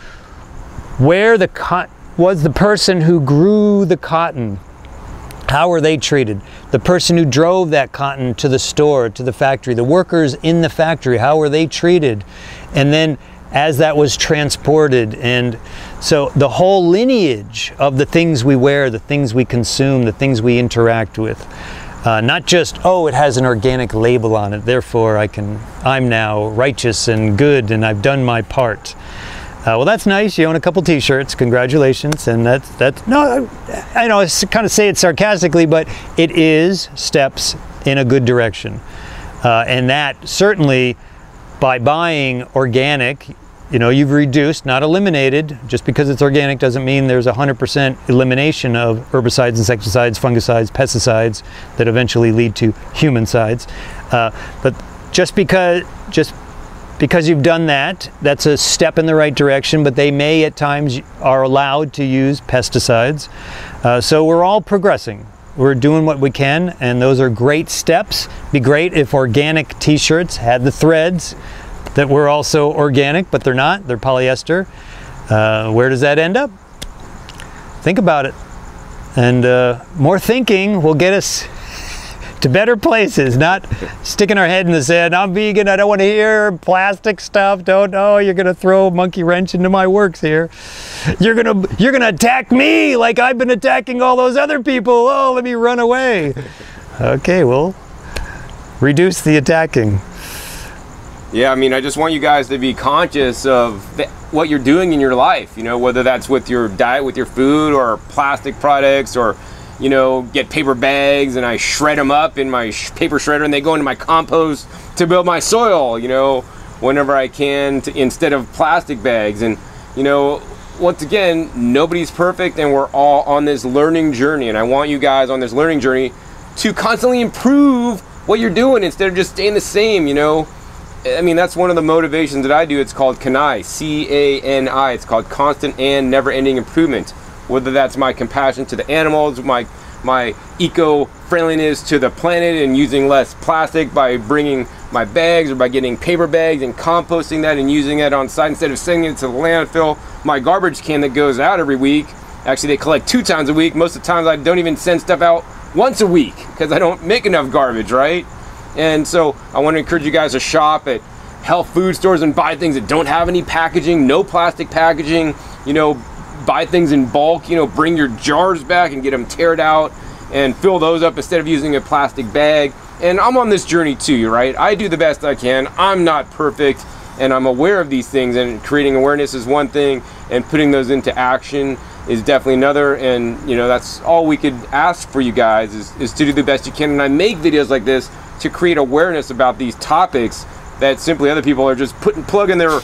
was the person who grew the cotton? How were they treated? The person who drove that cotton to the store, to the factory, the workers in the factory, how were they treated? And then as that was transported, and so the whole lineage of the things we wear, the things we consume, the things we interact with. Not just, oh, it has an organic label on it, therefore I'm now righteous and good and I've done my part. Well, that's nice. You own a couple t-shirts. Congratulations. And that's no, I know I kind of say it sarcastically, but it is steps in a good direction. And that certainly by buying organic, you know, you've reduced, not eliminated. Just because it's organic doesn't mean there's 100% elimination of herbicides, insecticides, fungicides, pesticides that eventually lead to human sides. But just because you've done that, that's a step in the right direction, but they may at times are allowed to use pesticides. So we're all progressing. We're doing what we can, and those are great steps. Be great if organic t-shirts had the threads that were also organic, but they're not, they're polyester. Where does that end up? Think about it. And more thinking will get us to better places, not sticking our head in the sand. I'm vegan, I don't want to hear plastic stuff. Don't know, you're gonna throw a monkey wrench into my works here. You're gonna attack me like I've been attacking all those other people. Oh, let me run away. Okay, well, reduce the attacking. Yeah, I mean, I just want you guys to be conscious of what you're doing in your life, you know, whether that's with your diet, with your food, or plastic products, or, you know, get paper bags and I shred them up in my paper shredder and they go into my compost to build my soil, you know, whenever I can, instead of plastic bags. And, you know, once again, nobody's perfect and we're all on this learning journey. And I want you guys on this learning journey to constantly improve what you're doing instead of just staying the same, you know. I mean, that's one of the motivations that I do. It's called CANI, C-A-N-I. It's called constant and never-ending improvement. Whether that's my compassion to the animals, my eco-friendliness to the planet and using less plastic by bringing my bags, or by getting paper bags and composting that and using it on site instead of sending it to the landfill. My garbage can that goes out every week, actually they collect 2 times a week. Most of the times I don't even send stuff out once a week because I don't make enough garbage, right? And so I want to encourage you guys to shop at health food stores and buy things that don't have any packaging, no plastic packaging, you know, buy things in bulk, you know, bring your jars back and get them teared out and fill those up instead of using a plastic bag. And I'm on this journey too, right? I do the best I can. I'm not perfect and I'm aware of these things, and creating awareness is one thing and putting those into action is definitely another. And you know, that's all we could ask for you guys is to do the best you can. And I make videos like this to create awareness about these topics that simply other people are just plugging their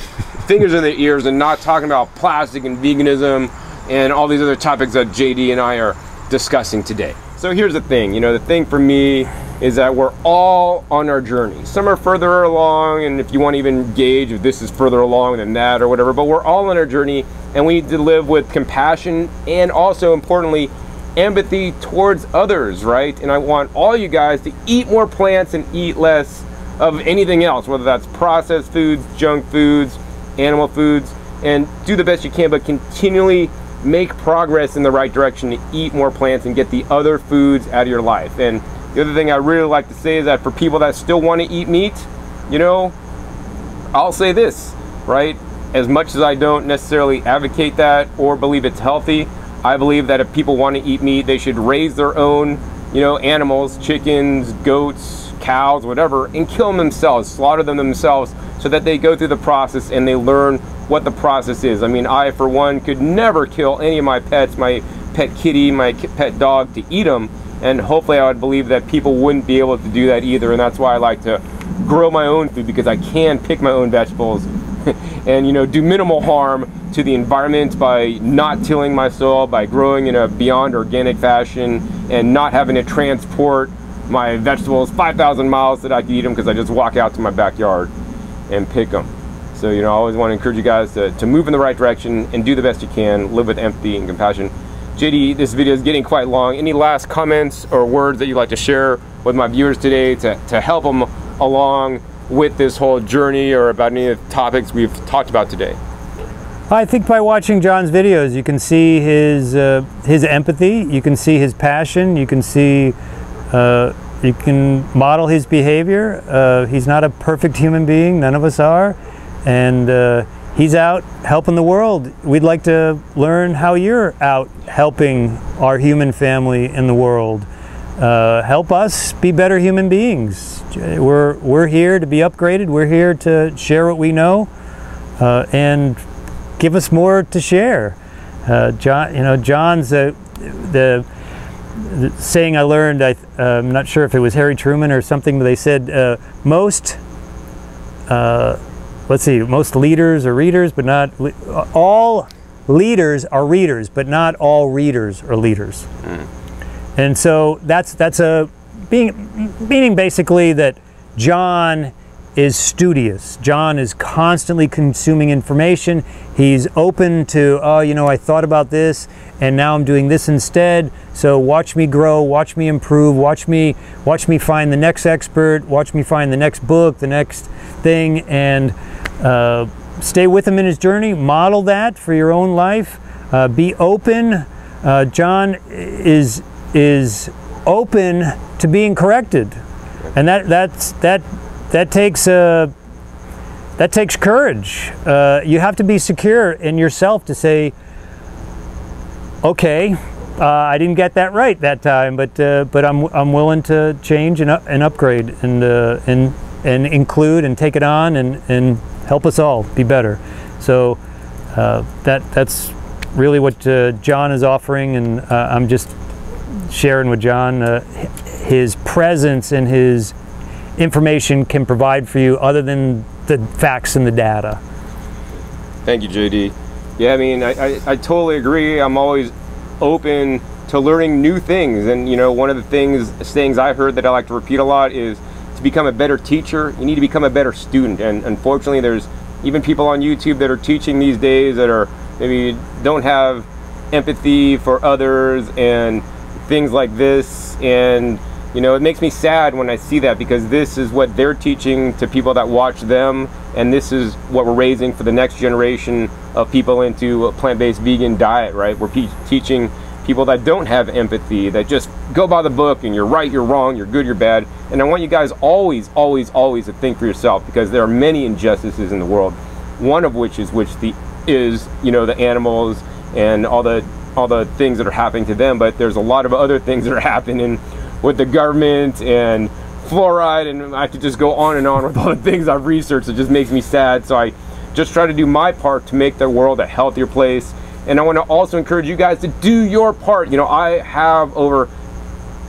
fingers in their ears and not talking about plastic and veganism and all these other topics that JD and I are discussing today. So here's the thing, you know, the thing for me is that we're all on our journey. Some are further along, and if you want to even gauge if this is further along than that or whatever, but we're all on our journey and we need to live with compassion and also importantly empathy towards others, right? And I want all you guys to eat more plants and eat less of anything else, whether that's processed foods, junk foods, animal foods, and do the best you can, but continually make progress in the right direction to eat more plants and get the other foods out of your life. And the other thing I really like to say is that for people that still want to eat meat, you know, I'll say this, right? As much as I don't necessarily advocate that or believe it's healthy, I believe that if people want to eat meat, they should raise their own, you know, animals, chickens, goats, cows, whatever, and kill them themselves, slaughter them themselves, so that they go through the process and they learn what the process is. I mean, I, for one, could never kill any of my pets, my pet kitty, my pet dog, to eat them. and hopefully I would believe that people wouldn't be able to do that either, and that's why I like to grow my own food, because I can pick my own vegetables and, you know, do minimal harm to the environment by not tilling my soil, by growing in a beyond organic fashion, and not having to transport my vegetables 5,000 miles so that I can eat them, because I just walk out to my backyard and pick them. So, you know, I always want to encourage you guys to move in the right direction and do the best you can, live with empathy and compassion. JD, this video is getting quite long. Any last comments or words that you'd like to share with my viewers today to help them along with this whole journey, or about any of the topics we've talked about today? I think by watching John's videos, you can see his empathy, you can see his passion, you can see, you can model his behavior. He's not a perfect human being, none of us are, and he's out helping the world. We'd like to learn how you're out helping our human family in the world. Help us be better human beings. We're here to be upgraded. We're here to share what we know, and give us more to share. John, you know, John's the saying I learned. I'm not sure if it was Harry Truman or something, but they said most leaders are readers, but not all leaders are readers, but not all readers are leaders. And so that's meaning basically that John is studious. John is constantly consuming information. He's open to, oh, you know, I thought about this and now I'm doing this instead. So watch me grow, watch me improve, watch me find the next expert, watch me find the next book, the next thing, and stay with him in his journey. Model that for your own life. Be open. John is open to being corrected, and that takes courage. You have to be secure in yourself to say, okay, I didn't get that right that time, but I'm willing to change and upgrade and include and take it on and help us all be better. So that's really what John is offering, and I'm just sharing with John his presence and his information can provide for you, other than the facts and the data. Thank you, JD. Yeah, I mean, I totally agree. I'm always open to learning new things, and you know, one of the sayings I've heard that I like to repeat a lot is, to become a better teacher, you need to become a better student. And unfortunately, there's even people on YouTube that are teaching these days that are maybe don't have empathy for others and things like this, and you know, it makes me sad when I see that, because this is what they're teaching to people that watch them, and this is what we're raising for the next generation of people into a plant-based vegan diet, right? We're teaching people that don't have empathy, that just go by the book and you're right, you're wrong, you're good, you're bad. And I want you guys always to think for yourself, because there are many injustices in the world, one of which is you know, the animals and all the things that are happening to them, but there's a lot of other things that are happening with the government and fluoride, and I could just go on and on with all the things I've researched. It just makes me sad. So I just try to do my part to make the world a healthier place. And I want to also encourage you guys to do your part. You know, I have over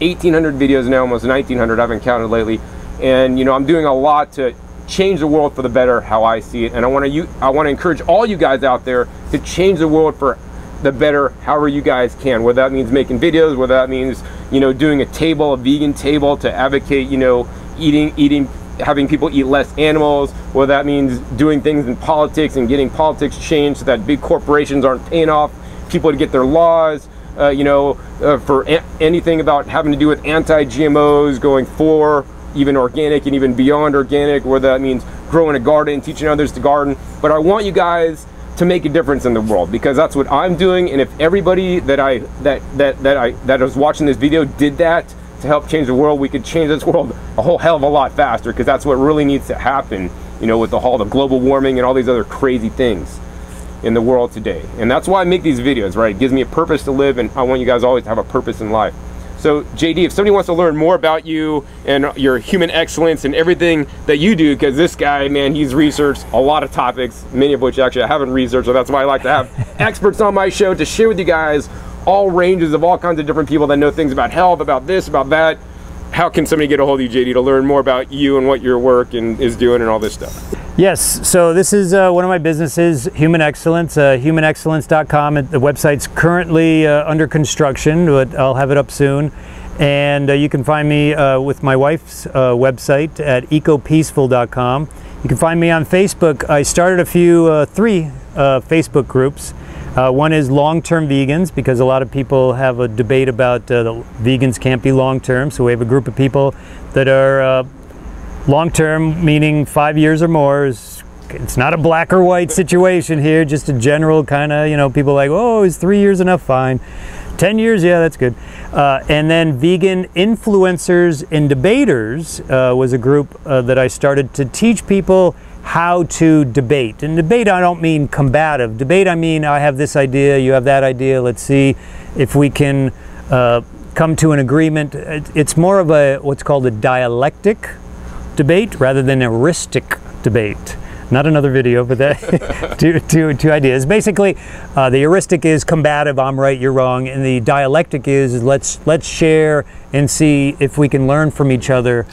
1,800 videos now, almost 1,900, I haven't counted lately. And you know, I'm doing a lot to change the world for the better, how I see it. And I want to encourage all you guys out there to change the world for the better, however you guys can. Whether that means making videos, whether that means, you know, doing a vegan table to advocate, you know, having people eat less animals, whether that means doing things in politics and getting politics changed so that big corporations aren't paying off people to get their laws, you know, for anything about having to do with anti-GMOs, going for even organic and even beyond organic, whether that means growing a garden and teaching others to garden. But I want you guys to make a difference in the world, because that's what I'm doing. And if everybody that was watching this video did that to help change the world, we could change this world a whole hell of a lot faster, because that's what really needs to happen, you know, with all the global warming and all these other crazy things in the world today. And that's why I make these videos, right? It gives me a purpose to live, and I want you guys always to have a purpose in life. So JD, if somebody wants to learn more about you and your human excellence and everything that you do, because this guy, man, he's researched a lot of topics, many of which actually I haven't researched, so that's why I like to have experts on my show to share with you guys all ranges of all kinds of different people that know things about health, about this, about that. How can somebody get a hold of you, JD, to learn more about you and what your work is doing and all this stuff? Yes, so this is one of my businesses, Human Excellence, humanexcellence.com. The website's currently under construction, but I'll have it up soon. And you can find me with my wife's website at ecopeaceful.com. You can find me on Facebook. I started three Facebook groups. One is long-term vegans, because a lot of people have a debate about the vegans can't be long-term. So we have a group of people that are long-term, meaning 5 years or more. It's not a black or white situation here, just a general kind of, you know, people like, oh, is 3 years enough? Fine. 10 years, yeah, that's good. And then Vegan Influencers and Debaters was a group that I started to teach people how to debate. And debate, I don't mean combative. Debate, I mean, I have this idea, you have that idea, let's see if we can come to an agreement. It's more of what's called a dialectic debate rather than a heuristic debate. Not another video, but that two ideas. Basically, the heuristic is combative, I'm right, you're wrong, and the dialectic is let's share and see if we can learn from each other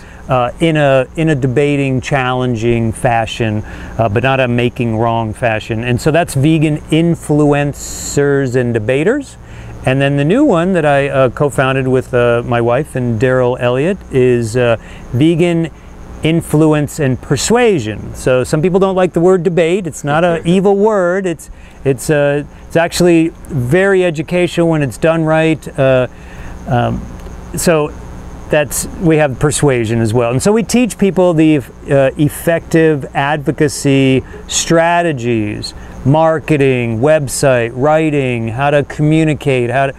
in a debating, challenging fashion, but not a making wrong fashion. And so that's Vegan Influencers and Debaters. And then the new one that I co-founded with my wife and Daryl Elliott is Vegan Influence and Persuasion. So some people don't like the word debate. It's not an evil word. It's actually very educational when it's done right. So we have persuasion as well. And so we teach people the effective advocacy strategies, marketing, website, writing, how to communicate, how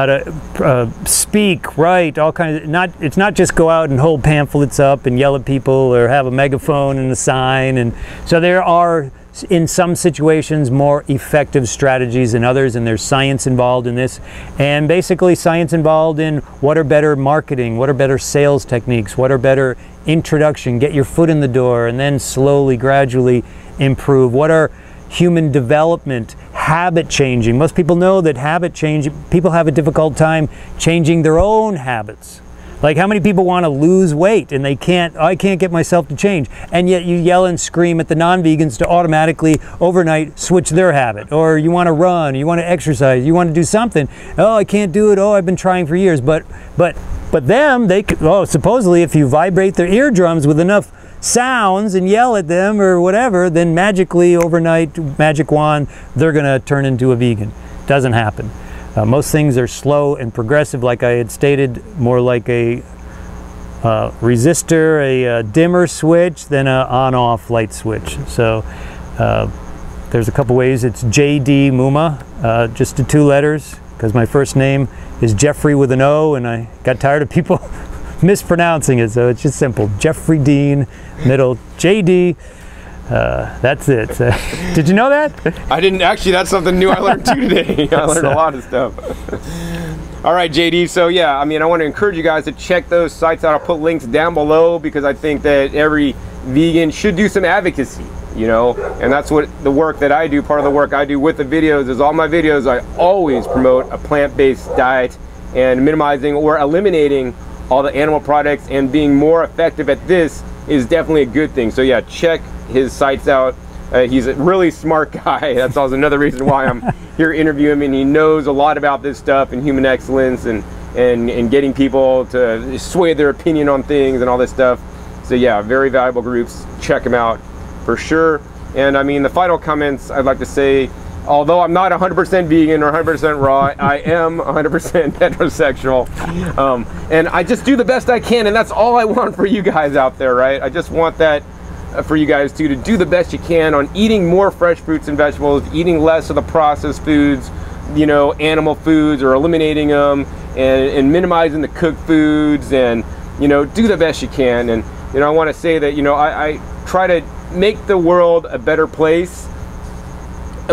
to speak, write, all kinds of, it's not just go out and hold pamphlets up and yell at people or have a megaphone and a sign. And so there are, in some situations, more effective strategies than others, and there's science involved in this. And basically science involved in what are better marketing, what are better sales techniques, what are better introduction, get your foot in the door and then slowly, gradually improve. What are human development, habit changing. Most people know that habit change, people have a difficult time changing their own habits. Like, how many people want to lose weight and they can't, I can't get myself to change, and yet you yell and scream at the non-vegans to automatically overnight switch their habit. Or you want to run, you want to exercise, you want to do something. Oh, I can't do it. Oh, I've been trying for years. But them, they could, oh, supposedly if you vibrate their eardrums with enough sounds and yell at them or whatever, then magically overnight, magic wand, they're going to turn into a vegan. Doesn't happen. Most things are slow and progressive, like I had stated, more like a resistor, a dimmer switch, than an on-off light switch. So there's a couple ways. It's JD Mumma, just the 2 letters, because my first name is Jeffrey with an O, and I got tired of people mispronouncing it, so it's just simple. Jeffrey Dean, middle, JD. That's it. Did you know that? I didn't. Actually, that's something new I learned too today. I learned a lot of stuff. All right, JD. So yeah, I mean, I want to encourage you guys to check those sites out. I'll put links down below, because I think that every vegan should do some advocacy, you know, and that's what the work that I do, part of the work I do with the videos is all my videos, I always promote a plant-based diet and minimizing or eliminating all the animal products, and being more effective at this is definitely a good thing. So yeah, check his sites out. He's a really smart guy. That's also another reason why I'm here interviewing him, and he knows a lot about this stuff and human excellence and getting people to sway their opinion on things and all this stuff. So yeah, very valuable groups. Check him out for sure. And I mean, the final comments I'd like to say, although I'm not 100% vegan or 100% raw, I am 100% heterosexual. And I just do the best I can, and that's all I want for you guys out there, right? I just want that for you guys too, to do the best you can on eating more fresh fruits and vegetables, eating less of the processed foods, you know, animal foods, or eliminating them, and minimizing the cooked foods, and, you know, do the best you can. And, you know, I want to say that, you know, I try to make the world a better place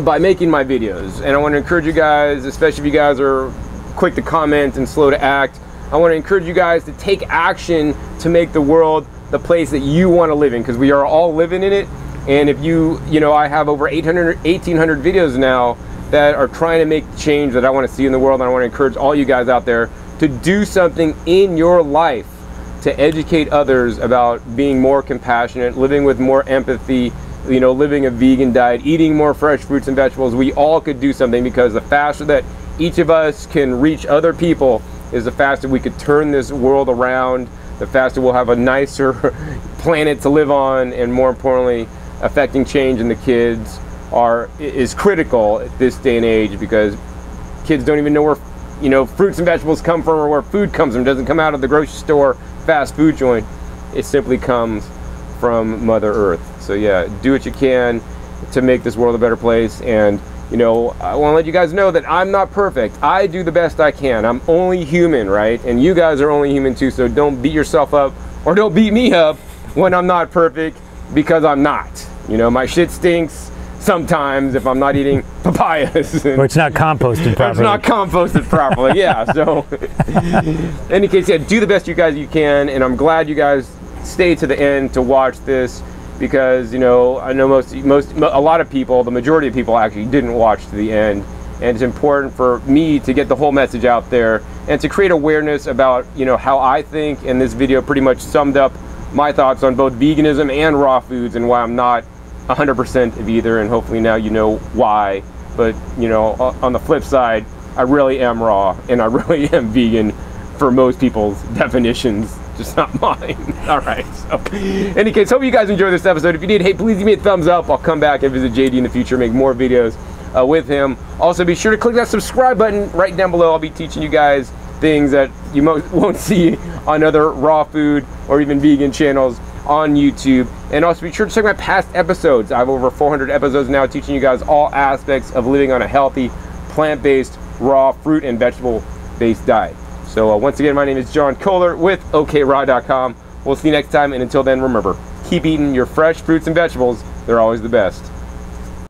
by making my videos, and I want to encourage you guys, especially if you guys are quick to comment and slow to act, I want to encourage you guys to take action to make the world the place that you want to live in, because we are all living in it. And if you know, I have over 1,800 videos now, that are trying to make change that I want to see in the world. And I want to encourage all you guys out there to do something in your life to educate others about being more compassionate, living with more empathy, you know, living a vegan diet, eating more fresh fruits and vegetables. We all could do something, because the faster that each of us can reach other people is the faster we could turn this world around, the faster we'll have a nicer planet to live on, and more importantly, affecting change in the kids is critical at this day and age, because kids don't even know where, you know, fruits and vegetables come from, or where food comes from. It doesn't come out of the grocery store fast food joint. It simply comes from Mother Earth. So yeah, do what you can to make this world a better place. And you know, I want to let you guys know that I'm not perfect. I do the best I can. I'm only human, right? And you guys are only human too, so don't beat yourself up, or don't beat me up when I'm not perfect, because I'm not. You know, my shit stinks sometimes if I'm not eating papayas. Or it's not composted properly. It's not composted properly, yeah. So, in any case, yeah, do the best you can, and I'm glad you guys stayed to the end to watch this, because, you know, I know a lot of people, the majority of people actually didn't watch to the end, and it's important for me to get the whole message out there and to create awareness about, you know, how I think. And this video pretty much summed up my thoughts on both veganism and raw foods, and why I'm not 100% of either, and hopefully now you know why. But, you know, on the flip side, I really am raw, and I really am vegan for most people's definitions, just not mine. All right, so in any case, hope you guys enjoyed this episode. If you did, hey, please give me a thumbs up. I'll come back and visit JD in the future, make more videos with him. Also, be sure to click that subscribe button right down below. I'll be teaching you guys things that you won't see on other raw food or even vegan channels on YouTube. And also be sure to check my past episodes. I have over 400 episodes now, teaching you guys all aspects of living on a healthy, plant-based, raw fruit and vegetable-based diet. So once again, my name is John Kohler with OKRaw.com. We'll see you next time, and until then, remember, keep eating your fresh fruits and vegetables. They're always the best.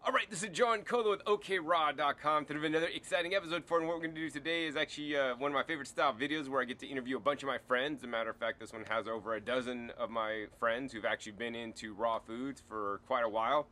All right, this is John Kohler with OKRaw.com. Today, another exciting episode for you. And what we're going to do today is actually one of my favorite style videos, where I get to interview a bunch of my friends. As a matter of fact, this one has over a dozen of my friends who've actually been into raw foods for quite a while.